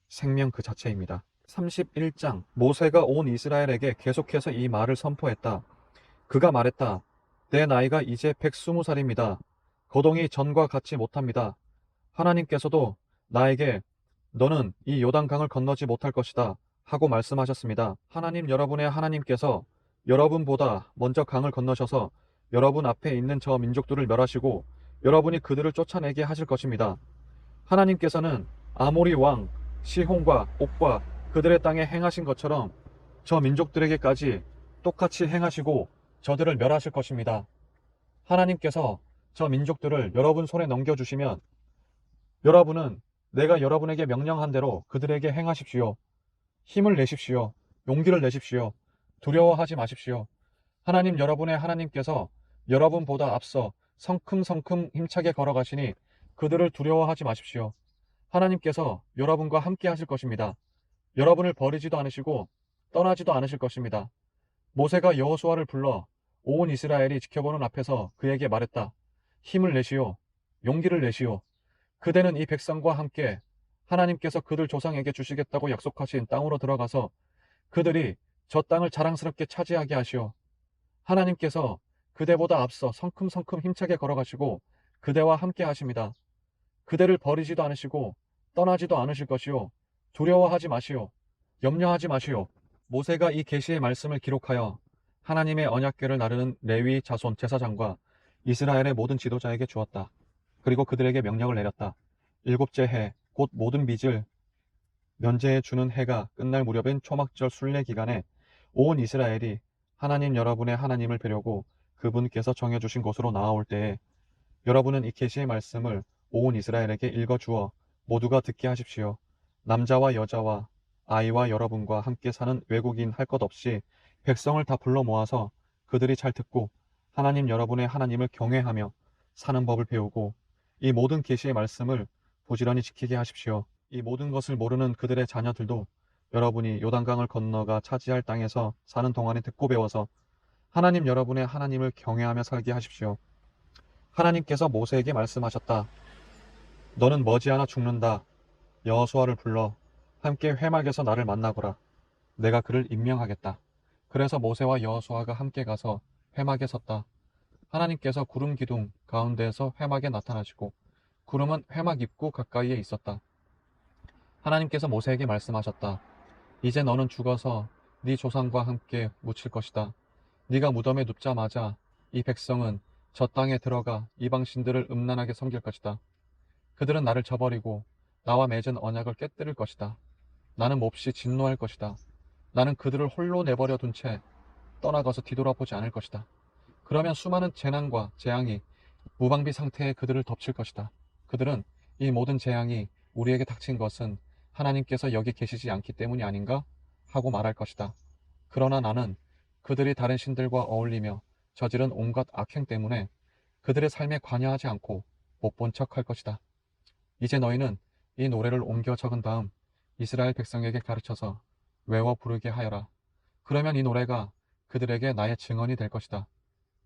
[SPEAKER 1] 생명 그 자체입니다. 31장. 모세가 온 이스라엘에게 계속해서 이 말을 선포했다. 그가 말했다. 내 나이가 이제 120살입니다. 거동이 전과 같지 못합니다. 하나님께서도 나에게 너는 이 요단강을 건너지 못할 것이다 하고 말씀하셨습니다. 하나님 여러분의 하나님께서 여러분보다 먼저 강을 건너셔서 여러분 앞에 있는 저 민족들을 멸하시고 여러분이 그들을 쫓아내게 하실 것입니다. 하나님께서는 아모리 왕 시혼과 옥과 그들의 땅에 행하신 것처럼 저 민족들에게까지 똑같이 행하시고 저들을 멸하실 것입니다. 하나님께서 저 민족들을 여러분 손에 넘겨주시면 여러분은 내가 여러분에게 명령한 대로 그들에게 행하십시오. 힘을 내십시오. 용기를 내십시오. 두려워하지 마십시오. 하나님 여러분의 하나님께서 여러분보다 앞서 성큼성큼 힘차게 걸어가시니 그들을 두려워하지 마십시오. 하나님께서 여러분과 함께 하실 것입니다. 여러분을 버리지도 않으시고 떠나지도 않으실 것입니다. 모세가 여호수아를 불러 온 이스라엘이 지켜보는 앞에서 그에게 말했다. 힘을 내시오. 용기를 내시오. 그대는 이 백성과 함께 하나님께서 그들 조상에게 주시겠다고 약속하신 땅으로 들어가서 그들이 저 땅을 자랑스럽게 차지하게 하시오. 하나님께서 그대보다 앞서 성큼성큼 힘차게 걸어가시고 그대와 함께 하십니다. 그대를 버리지도 않으시고 떠나지도 않으실 것이요. 두려워하지 마시오. 염려하지 마시오. 모세가 이 계시의 말씀을 기록하여 하나님의 언약궤를 나르는 레위 자손 제사장과 이스라엘의 모든 지도자에게 주었다. 그리고 그들에게 명령을 내렸다. 일곱째 해, 곧 모든 빚을 면제해 주는 해가 끝날 무렵인 초막절 순례 기간에 온 이스라엘이 하나님 여러분의 하나님을 뵈려고 그분께서 정해주신 곳으로 나아올 때에 여러분은 이 계시의 말씀을 온 이스라엘에게 읽어주어 모두가 듣게 하십시오. 남자와 여자와 아이와 여러분과 함께 사는 외국인 할 것 없이 백성을 다 불러 모아서 그들이 잘 듣고 하나님 여러분의 하나님을 경외하며 사는 법을 배우고 이 모든 계시의 말씀을 부지런히 지키게 하십시오. 이 모든 것을 모르는 그들의 자녀들도 여러분이 요단강을 건너가 차지할 땅에서 사는 동안에 듣고 배워서 하나님 여러분의 하나님을 경외하며 살게 하십시오. 하나님께서 모세에게 말씀하셨다. 너는 머지않아 죽는다. 여호수아를 불러 함께 회막에서 나를 만나거라. 내가 그를 임명하겠다. 그래서 모세와 여호수아가 함께 가서 회막에 섰다. 하나님께서 구름 기둥 가운데에서 회막에 나타나시고 구름은 회막 입구 가까이에 있었다. 하나님께서 모세에게 말씀하셨다. 이제 너는 죽어서 네 조상과 함께 묻힐 것이다. 네가 무덤에 눕자마자 이 백성은 저 땅에 들어가 이방 신들을 음란하게 섬길 것이다. 그들은 나를 저버리고 나와 맺은 언약을 깨뜨릴 것이다. 나는 몹시 진노할 것이다. 나는 그들을 홀로 내버려 둔 채 떠나가서 뒤돌아보지 않을 것이다. 그러면 수많은 재난과 재앙이 무방비 상태에 그들을 덮칠 것이다. 그들은 이 모든 재앙이 우리에게 닥친 것은 하나님께서 여기 계시지 않기 때문이 아닌가? 하고 말할 것이다. 그러나 나는 그들이 다른 신들과 어울리며 저지른 온갖 악행 때문에 그들의 삶에 관여하지 않고 못 본 척 할 것이다. 이제 너희는 이 노래를 옮겨 적은 다음 이스라엘 백성에게 가르쳐서 외워 부르게 하여라. 그러면 이 노래가 그들에게 나의 증언이 될 것이다.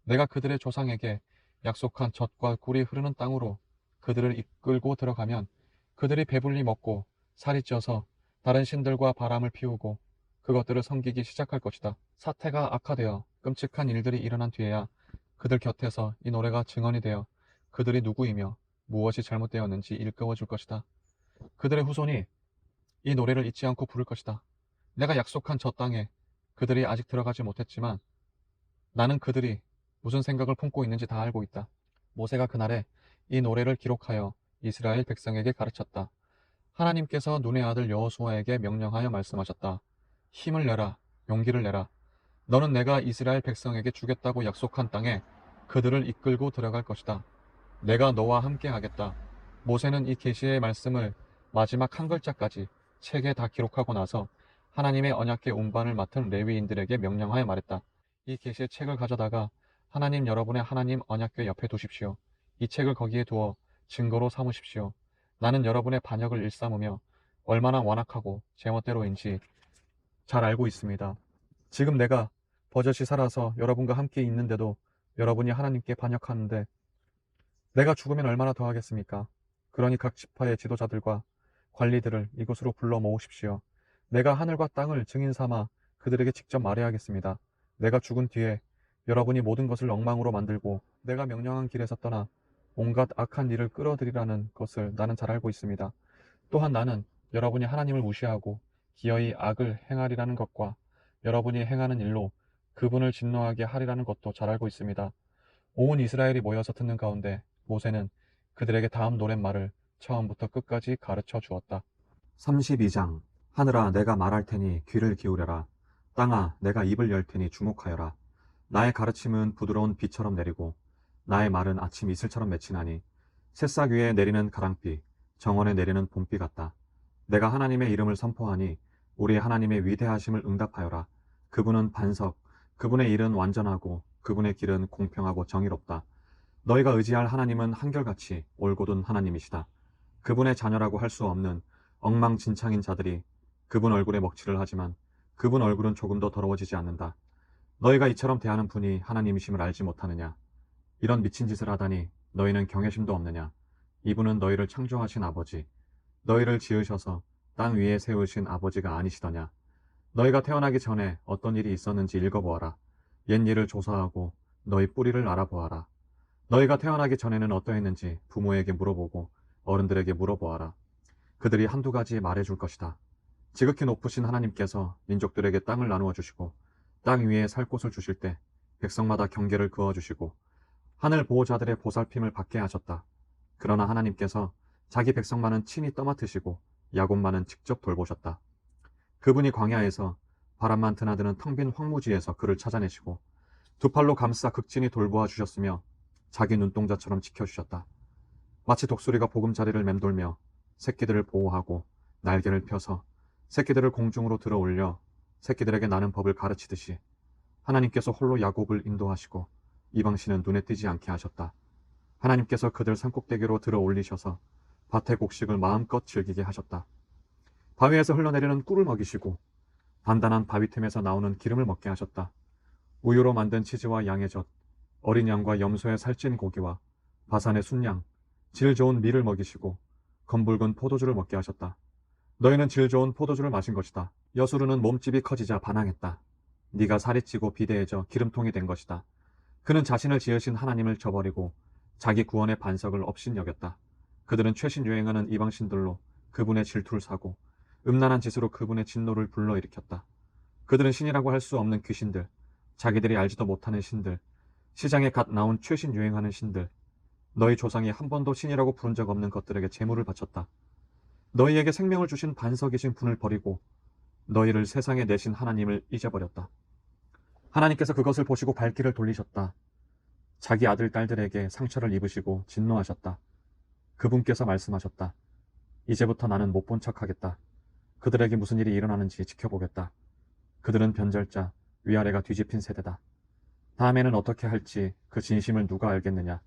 [SPEAKER 1] 내가 그들의 조상에게 약속한 젖과 꿀이 흐르는 땅으로 그들을 이끌고 들어가면 그들이 배불리 먹고 살이 쪄서 다른 신들과 바람을 피우고 그것들을 섬기기 시작할 것이다. 사태가 악화되어 끔찍한 일들이 일어난 뒤에야 그들 곁에서 이 노래가 증언이 되어 그들이 누구이며 무엇이 잘못되었는지 일깨워 줄 것이다. 그들의 후손이 이 노래를 잊지 않고 부를 것이다. 내가 약속한 저 땅에 그들이 아직 들어가지 못했지만 나는 그들이 무슨 생각을 품고 있는지 다 알고 있다. 모세가 그날에 이 노래를 기록하여 이스라엘 백성에게 가르쳤다. 하나님께서 눈의 아들 여호수아에게 명령하여 말씀하셨다. 힘을 내라, 용기를 내라. 너는 내가 이스라엘 백성에게 주겠다고 약속한 땅에 그들을 이끌고 들어갈 것이다. 내가 너와 함께 하겠다. 모세는 이 계시의 말씀을 마지막 한 글자까지 책에 다 기록하고 나서 하나님의 언약궤 운반을 맡은 레위인들에게 명령하여 말했다. 이 계시의 책을 가져다가 하나님 여러분의 하나님 언약궤 옆에 두십시오. 이 책을 거기에 두어 증거로 삼으십시오. 나는 여러분의 반역을 일삼으며 얼마나 완악하고 제멋대로인지 잘 알고 있습니다. 지금 내가 버젓이 살아서 여러분과 함께 있는데도 여러분이 하나님께 반역하는데 내가 죽으면 얼마나 더 하겠습니까? 그러니 각 지파의 지도자들과 관리들을 이곳으로 불러 모으십시오. 내가 하늘과 땅을 증인 삼아 그들에게 직접 말해야겠습니다. 내가 죽은 뒤에 여러분이 모든 것을 엉망으로 만들고 내가 명령한 길에서 떠나 온갖 악한 일을 끌어들이라는 것을 나는 잘 알고 있습니다. 또한 나는 여러분이 하나님을 무시하고 기어이 악을 행하리라는 것과 여러분이 행하는 일로 그분을 진노하게 하리라는 것도 잘 알고 있습니다. 온 이스라엘이 모여서 듣는 가운데 모세는 그들에게 다음 노랫말을 처음부터 끝까지 가르쳐 주었다. 32장. 하늘아, 내가 말할 테니 귀를 기울여라. 땅아, 내가 입을 열 테니 주목하여라. 나의 가르침은 부드러운 비처럼 내리고 나의 말은 아침 이슬처럼 맺히나니 새싹 위에 내리는 가랑비, 정원에 내리는 봄비 같다. 내가 하나님의 이름을 선포하니 우리 하나님의 위대하심을 응답하여라. 그분은 반석, 그분의 일은 완전하고 그분의 길은 공평하고 정의롭다. 너희가 의지할 하나님은 한결같이 올곧은 하나님이시다. 그분의 자녀라고 할 수 없는 엉망진창인 자들이 그분 얼굴에 먹칠을 하지만 그분 얼굴은 조금도 더러워지지 않는다. 너희가 이처럼 대하는 분이 하나님이심을 알지 못하느냐? 이런 미친 짓을 하다니 너희는 경외심도 없느냐? 이분은 너희를 창조하신 아버지, 너희를 지으셔서 땅 위에 세우신 아버지가 아니시더냐? 너희가 태어나기 전에 어떤 일이 있었는지 읽어보아라. 옛 일을 조사하고 너희 뿌리를 알아보아라. 너희가 태어나기 전에는 어떠했는지 부모에게 물어보고 어른들에게 물어보아라. 그들이 한두 가지 말해줄 것이다. 지극히 높으신 하나님께서 민족들에게 땅을 나누어 주시고 땅 위에 살 곳을 주실 때 백성마다 경계를 그어 주시고 하늘 보호자들의 보살핌을 받게 하셨다. 그러나 하나님께서 자기 백성만은 친히 떠맡으시고 야곱만은 직접 돌보셨다. 그분이 광야에서 바람만 드나드는 텅 빈 황무지에서 그를 찾아내시고 두 팔로 감싸 극진히 돌보아 주셨으며 자기 눈동자처럼 지켜주셨다. 마치 독수리가 보금자리를 맴돌며 새끼들을 보호하고 날개를 펴서 새끼들을 공중으로 들어 올려 새끼들에게 나는 법을 가르치듯이 하나님께서 홀로 야곱을 인도하시고 이방신은 눈에 띄지 않게 하셨다. 하나님께서 그들 산꼭대기로 들어 올리셔서 밭의 곡식을 마음껏 즐기게 하셨다. 바위에서 흘러내리는 꿀을 먹이시고 단단한 바위 틈에서 나오는 기름을 먹게 하셨다. 우유로 만든 치즈와 양의 젖, 어린 양과 염소의 살찐 고기와 바산의 순양, 질 좋은 밀을 먹이시고 검붉은 포도주를 먹게 하셨다. 너희는 질 좋은 포도주를 마신 것이다. 여수르는 몸집이 커지자 반항했다. 네가 살이 찌고 비대해져 기름통이 된 것이다. 그는 자신을 지으신 하나님을 저버리고 자기 구원의 반석을 업신여겼다. 그들은 최신 유행하는 이방신들로 그분의 질투를 사고 음란한 짓으로 그분의 진노를 불러일으켰다. 그들은 신이라고 할 수 없는 귀신들, 자기들이 알지도 못하는 신들, 시장에 갓 나온 최신 유행하는 신들, 너희 조상이 한 번도 신이라고 부른 적 없는 것들에게 제물을 바쳤다. 너희에게 생명을 주신 반석이신 분을 버리고 너희를 세상에 내신 하나님을 잊어버렸다. 하나님께서 그것을 보시고 발길을 돌리셨다. 자기 아들, 딸들에게 상처를 입으시고 진노하셨다. 그분께서 말씀하셨다. 이제부터 나는 못 본 척하겠다. 그들에게 무슨 일이 일어나는지 지켜보겠다. 그들은 변절자, 위아래가 뒤집힌 세대다. 다음에는 어떻게 할지 그 진심을 누가 알겠느냐.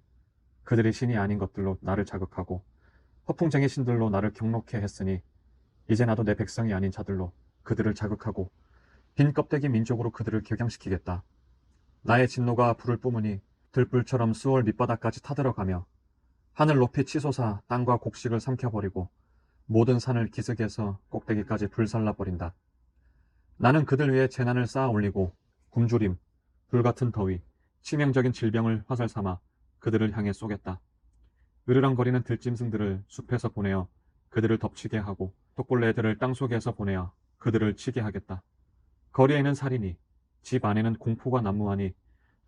[SPEAKER 1] 그들이 신이 아닌 것들로 나를 자극하고 허풍쟁이 신들로 나를 경록해 했으니 이제 나도 내 백성이 아닌 자들로 그들을 자극하고 빈 껍데기 민족으로 그들을 격양시키겠다. 나의 진노가 불을 뿜으니 들불처럼 수월 밑바닥까지 타들어가며 하늘 높이 치솟아 땅과 곡식을 삼켜버리고 모든 산을 기슭에서 꼭대기까지 불살라버린다. 나는 그들 위에 재난을 쌓아 올리고 굶주림, 불같은 더위, 치명적인 질병을 화살 삼아 그들을 향해 쏘겠다. 으르렁거리는 들짐승들을 숲에서 보내어 그들을 덮치게 하고 독벌레들을 땅속에서 보내어 그들을 치게 하겠다. 거리에는 살인이, 집 안에는 공포가 난무하니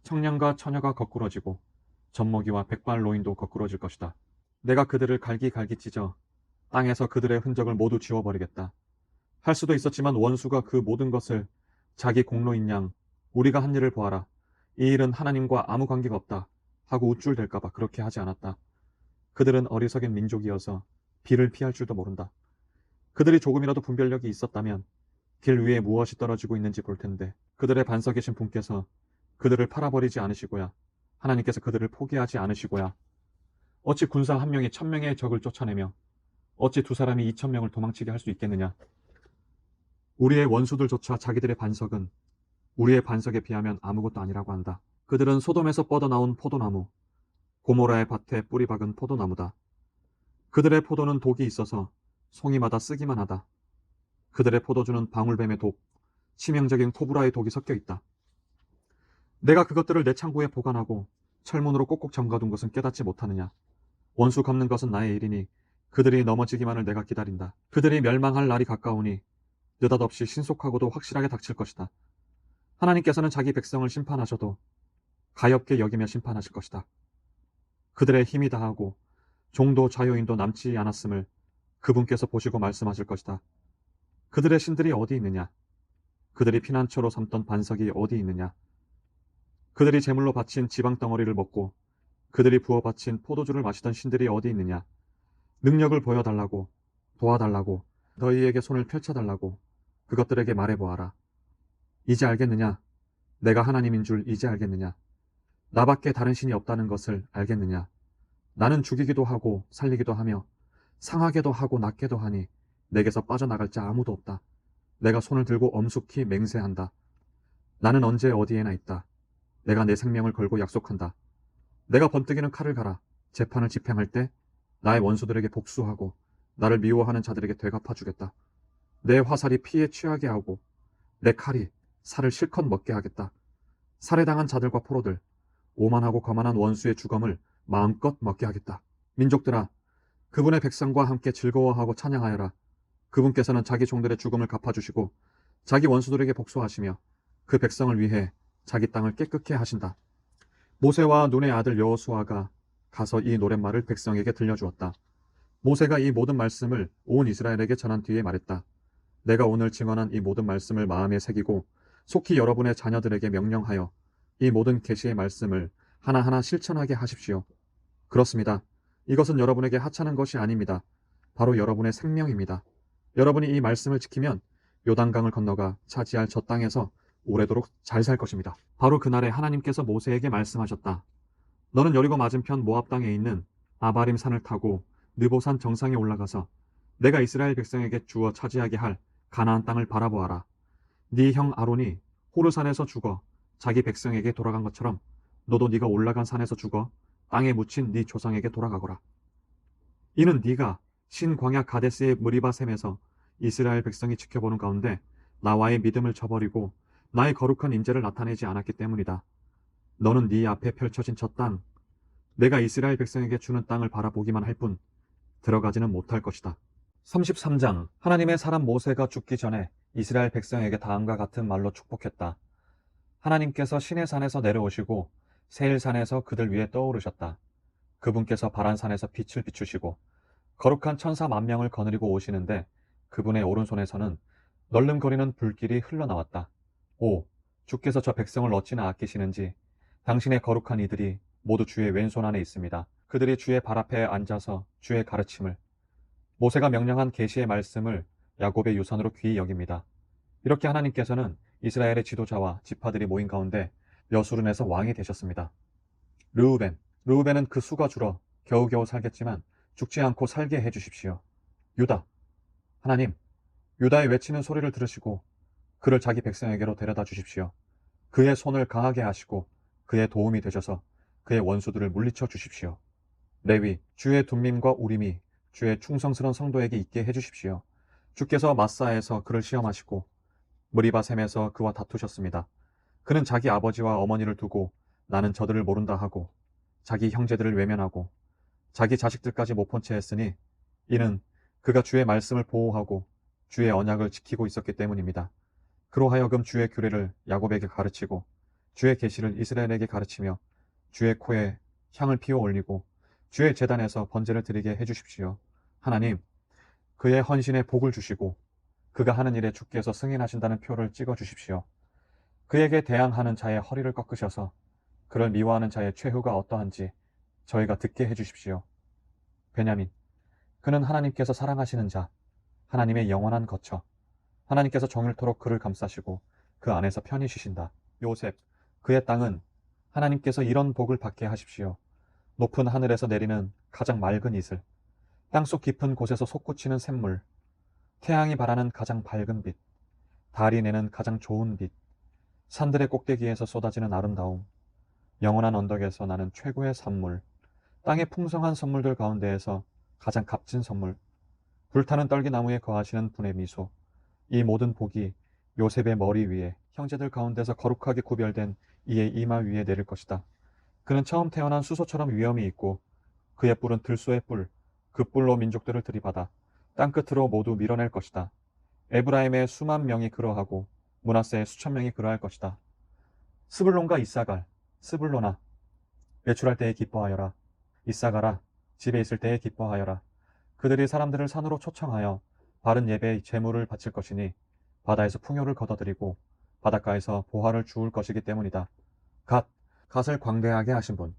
[SPEAKER 1] 청년과 처녀가 거꾸러지고 젖먹이와 백발 노인도 거꾸러질 것이다. 내가 그들을 갈기갈기 찢어 땅에서 그들의 흔적을 모두 지워버리겠다. 할 수도 있었지만 원수가 그 모든 것을 자기 공로인 양 우리가 한 일을 보아라. 이 일은 하나님과 아무 관계가 없다 하고 우쭐댈까봐 그렇게 하지 않았다. 그들은 어리석은 민족이어서 비를 피할 줄도 모른다. 그들이 조금이라도 분별력이 있었다면 길 위에 무엇이 떨어지고 있는지 볼 텐데 그들의 반석이신 분께서 그들을 팔아버리지 않으시고야 하나님께서 그들을 포기하지 않으시고야 어찌 군사 한 명이 1000명의 적을 쫓아내며 어찌 두 사람이 2000명을 도망치게 할 수 있겠느냐. 우리의 원수들조차 자기들의 반석은 우리의 반석에 비하면 아무것도 아니라고 한다. 그들은 소돔에서 뻗어나온 포도나무, 고모라의 밭에 뿌리 박은 포도나무다. 그들의 포도는 독이 있어서 송이마다 쓰기만 하다. 그들의 포도주는 방울뱀의 독, 치명적인 코브라의 독이 섞여 있다. 내가 그것들을 내 창고에 보관하고 철문으로 꼭꼭 잠가둔 것은 깨닫지 못하느냐. 원수 갚는 것은 나의 일이니 그들이 넘어지기만을 내가 기다린다. 그들이 멸망할 날이 가까우니 느닷없이 신속하고도 확실하게 닥칠 것이다. 하나님께서는 자기 백성을 심판하셔도 가엾게 여기며 심판하실 것이다. 그들의 힘이 다하고 종도 자유인도 남지 않았음을 그분께서 보시고 말씀하실 것이다. 그들의 신들이 어디 있느냐? 그들이 피난처로 삼던 반석이 어디 있느냐? 그들이 제물로 바친 지방 덩어리를 먹고 그들이 부어 바친 포도주를 마시던 신들이 어디 있느냐? 능력을 보여달라고, 도와달라고, 너희에게 손을 펼쳐달라고 그것들에게 말해보아라. 이제 알겠느냐? 내가 하나님인 줄 이제 알겠느냐? 나밖에 다른 신이 없다는 것을 알겠느냐? 나는 죽이기도 하고 살리기도 하며 상하게도 하고 낫게도 하니 내게서 빠져나갈 자 아무도 없다. 내가 손을 들고 엄숙히 맹세한다. 나는 언제 어디에나 있다. 내가 내 생명을 걸고 약속한다. 내가 번뜩이는 칼을 갈아 재판을 집행할 때 나의 원수들에게 복수하고 나를 미워하는 자들에게 되갚아주겠다. 내 화살이 피에 취하게 하고 내 칼이 살을 실컷 먹게 하겠다. 살해당한 자들과 포로들, 오만하고 거만한 원수의 주검을 마음껏 먹게 하겠다. 민족들아, 그분의 백성과 함께 즐거워하고 찬양하여라. 그분께서는 자기 종들의 죽음을 갚아주시고 자기 원수들에게 복수하시며 그 백성을 위해 자기 땅을 깨끗게 하신다. 모세와 눈의 아들 여호수아가 가서 이 노랫말을 백성에게 들려주었다. 모세가 이 모든 말씀을 온 이스라엘에게 전한 뒤에 말했다. 내가 오늘 증언한 이 모든 말씀을 마음에 새기고 속히 여러분의 자녀들에게 명령하여 이 모든 계시의 말씀을 하나하나 실천하게 하십시오. 그렇습니다. 이것은 여러분에게 하찮은 것이 아닙니다. 바로 여러분의 생명입니다. 여러분이 이 말씀을 지키면 요단강을 건너가 차지할 저 땅에서 오래도록 잘 살 것입니다. 바로 그날에 하나님께서 모세에게 말씀하셨다. 너는 여리고 맞은편 모압 땅에 있는 아바림 산을 타고 느보산 정상에 올라가서 내가 이스라엘 백성에게 주어 차지하게 할 가나안 땅을 바라보아라. 네 형 아론이 호르산에서 죽어 자기 백성에게 돌아간 것처럼 너도 네가 올라간 산에서 죽어 땅에 묻힌 네 조상에게 돌아가거라. 이는 네가 신광야 가데스의 무리바셈에서 이스라엘 백성이 지켜보는 가운데 나와의 믿음을 저버리고 나의 거룩한 임재를 나타내지 않았기 때문이다. 너는 네 앞에 펼쳐진 저 땅, 내가 이스라엘 백성에게 주는 땅을 바라보기만 할 뿐 들어가지는 못할 것이다. 33장. 하나님의 사람 모세가 죽기 전에 이스라엘 백성에게 다음과 같은 말로 축복했다. 하나님께서 시내산에서 내려오시고 세일산에서 그들 위에 떠오르셨다. 그분께서 바란산에서 빛을 비추시고 거룩한 천사 10,000명을 거느리고 오시는데 그분의 오른손에서는 널름거리는 불길이 흘러나왔다. 오, 주께서 저 백성을 어찌나 아끼시는지 당신의 거룩한 이들이 모두 주의 왼손 안에 있습니다. 그들이 주의 발 앞에 앉아서 주의 가르침을, 모세가 명령한 계시의 말씀을 야곱의 유산으로 귀히 여깁니다. 이렇게 하나님께서는 이스라엘의 지도자와 지파들이 모인 가운데 여수른에서 왕이 되셨습니다. 르우벤은 그 수가 줄어 겨우겨우 살겠지만 죽지 않고 살게 해주십시오. 유다, 하나님, 유다의 외치는 소리를 들으시고 그를 자기 백성에게로 데려다 주십시오. 그의 손을 강하게 하시고 그의 도움이 되셔서 그의 원수들을 물리쳐 주십시오. 레위, 주의 둠밈과 우림이 주의 충성스러운 성도에게 있게 해주십시오. 주께서 마사에서 그를 시험하시고 무리바셈에서 그와 다투셨습니다. 그는 자기 아버지와 어머니를 두고 나는 저들을 모른다 하고 자기 형제들을 외면하고 자기 자식들까지 못 본 채 했으니 이는 그가 주의 말씀을 보호하고 주의 언약을 지키고 있었기 때문입니다. 그로 하여금 주의 규례를 야곱에게 가르치고 주의 계시를 이스라엘에게 가르치며 주의 코에 향을 피워 올리고 주의 제단에서 번제를 드리게 해주십시오. 하나님, 그의 헌신에 복을 주시고 그가 하는 일에 주께서 승인하신다는 표를 찍어 주십시오. 그에게 대항하는 자의 허리를 꺾으셔서 그를 미워하는 자의 최후가 어떠한지 저희가 듣게 해주십시오. 베냐민, 그는 하나님께서 사랑하시는 자, 하나님의 영원한 거처, 하나님께서 정일토록 그를 감싸시고 그 안에서 편히 쉬신다. 요셉, 그의 땅은 하나님께서 이런 복을 받게 하십시오. 높은 하늘에서 내리는 가장 맑은 이슬, 땅속 깊은 곳에서 솟구치는 샘물, 태양이 발하는 가장 밝은 빛, 달이 내는 가장 좋은 빛, 산들의 꼭대기에서 쏟아지는 아름다움, 영원한 언덕에서 나는 최고의 산물, 땅의 풍성한 선물들 가운데에서 가장 값진 선물, 불타는 떨기나무에 거하시는 분의 미소, 이 모든 복이 요셉의 머리 위에 형제들 가운데서 거룩하게 구별된 이의 이마 위에 내릴 것이다. 그는 처음 태어난 수소처럼 위엄이 있고 그의 뿔은 들소의 뿔, 그 뿔로 민족들을 들이받아 땅끝으로 모두 밀어낼 것이다. 에브라임의 수만 명이 그러하고 므낫세의 수천 명이 그러할 것이다. 스불론과 이사갈, 스불론아, 외출할 때에 기뻐하여라. 이사갈아, 집에 있을 때에 기뻐하여라. 그들이 사람들을 산으로 초청하여 바른 예배의 제물을 바칠 것이니 바다에서 풍요를 거둬들이고 바닷가에서 보화를 주울 것이기 때문이다. 갓, 갓을 광대하게 하신 분,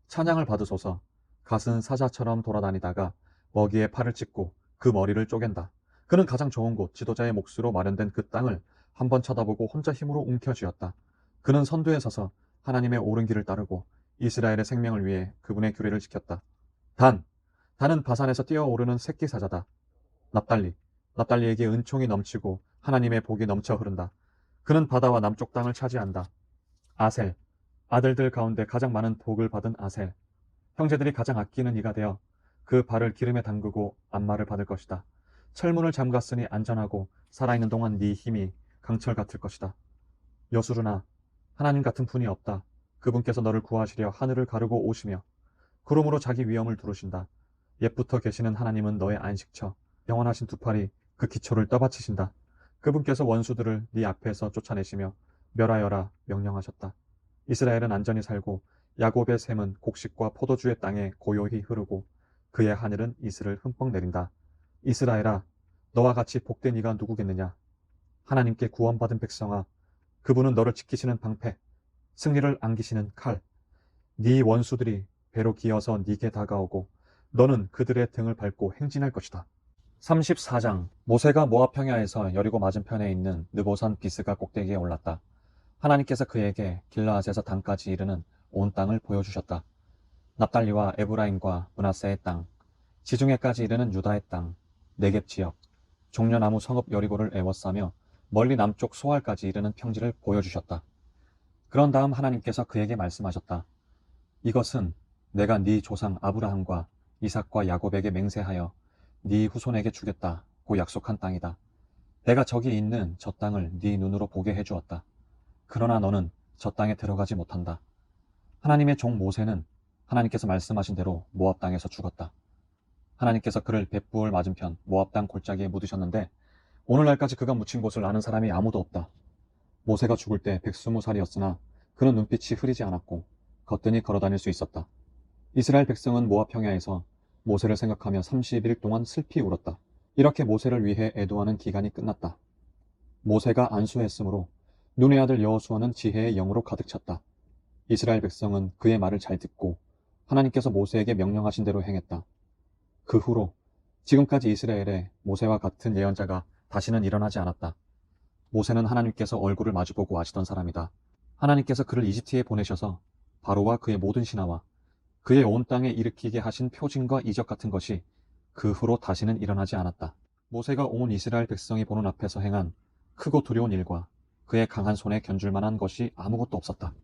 [SPEAKER 1] 찬양을 받으소서. 갓은 사자처럼 돌아다니다가 먹이에 팔을 찢고 그 머리를 쪼갠다. 그는 가장 좋은 곳, 지도자의 몫으로 마련된 그 땅을 한번 쳐다보고 혼자 힘으로 움켜쥐었다. 그는 선두에 서서 하나님의 옳은 길을 따르고 이스라엘의 생명을 위해 그분의 규례를 지켰다. 단은 바산에서 뛰어오르는 새끼 사자다. 납달리, 납달리에게 은총이 넘치고 하나님의 복이 넘쳐 흐른다. 그는 바다와 남쪽 땅을 차지한다. 아셀, 아들들 가운데 가장 많은 복을 받은 아셀. 형제들이 가장 아끼는 이가 되어 그 발을 기름에 담그고 안마를 받을 것이다. 철문을 잠갔으니 안전하고 살아있는 동안 네 힘이 강철 같을 것이다. 여수르나, 하나님 같은 분이 없다. 그분께서 너를 구하시려 하늘을 가르고 오시며 구름으로 자기 위엄을 두르신다. 옛부터 계시는 하나님은 너의 안식처, 영원하신 두 팔이 그 기초를 떠받치신다. 그분께서 원수들을 네 앞에서 쫓아내시며 멸하여라 명령하셨다. 이스라엘은 안전히 살고 야곱의 샘은 곡식과 포도주의 땅에 고요히 흐르고 그의 하늘은 이슬을 흠뻑 내린다. 이스라엘아, 너와 같이 복된 이가 누구겠느냐? 하나님께 구원받은 백성아, 그분은 너를 지키시는 방패, 승리를 안기시는 칼. 네 원수들이 배로 기어서 네게 다가오고 너는 그들의 등을 밟고 행진할 것이다. 34장. 모세가 모압 평야에서 여리고 맞은편에 있는 느보산 비스가 꼭대기에 올랐다. 하나님께서 그에게 길르앗에서 단까지 이르는 온 땅을 보여주셨다. 납달리와 에브라임과 므낫세의 땅, 지중해까지 이르는 유다의 땅, 네겝 지역, 종려나무 성읍 여리고를 애워싸며 멀리 남쪽 소알까지 이르는 평지를 보여주셨다. 그런 다음 하나님께서 그에게 말씀하셨다. 이것은 내가 네 조상 아브라함과 이삭과 야곱에게 맹세하여 네 후손에게 주겠다고 약속한 땅이다. 내가 저기 있는 저 땅을 네 눈으로 보게 해주었다. 그러나 너는 저 땅에 들어가지 못한다. 하나님의 종 모세는 하나님께서 말씀하신 대로 모압 땅에서 죽었다. 하나님께서 그를 벳부을 맞은편 모압 땅 골짜기에 묻으셨는데 오늘날까지 그가 묻힌 곳을 아는 사람이 아무도 없다. 모세가 죽을 때 120살이었으나 그는 눈빛이 흐리지 않았고 거뜬히 걸어다닐 수 있었다. 이스라엘 백성은 모압 평야에서 모세를 생각하며 30일 동안 슬피 울었다. 이렇게 모세를 위해 애도하는 기간이 끝났다. 모세가 안수했으므로 눈의 아들 여호수아는 지혜의 영으로 가득 찼다. 이스라엘 백성은 그의 말을 잘 듣고 하나님께서 모세에게 명령하신 대로 행했다. 그 후로 지금까지 이스라엘에 모세와 같은 예언자가 다시는 일어나지 않았다. 모세는 하나님께서 얼굴을 마주보고 아시던 사람이다. 하나님께서 그를 이집트에 보내셔서 바로와 그의 모든 신하와 그의 온 땅에 일으키게 하신 표징과 이적 같은 것이 그 후로 다시는 일어나지 않았다. 모세가 온 이스라엘 백성이 보는 앞에서 행한 크고 두려운 일과 그의 강한 손에 견줄 만한 것이 아무것도 없었다.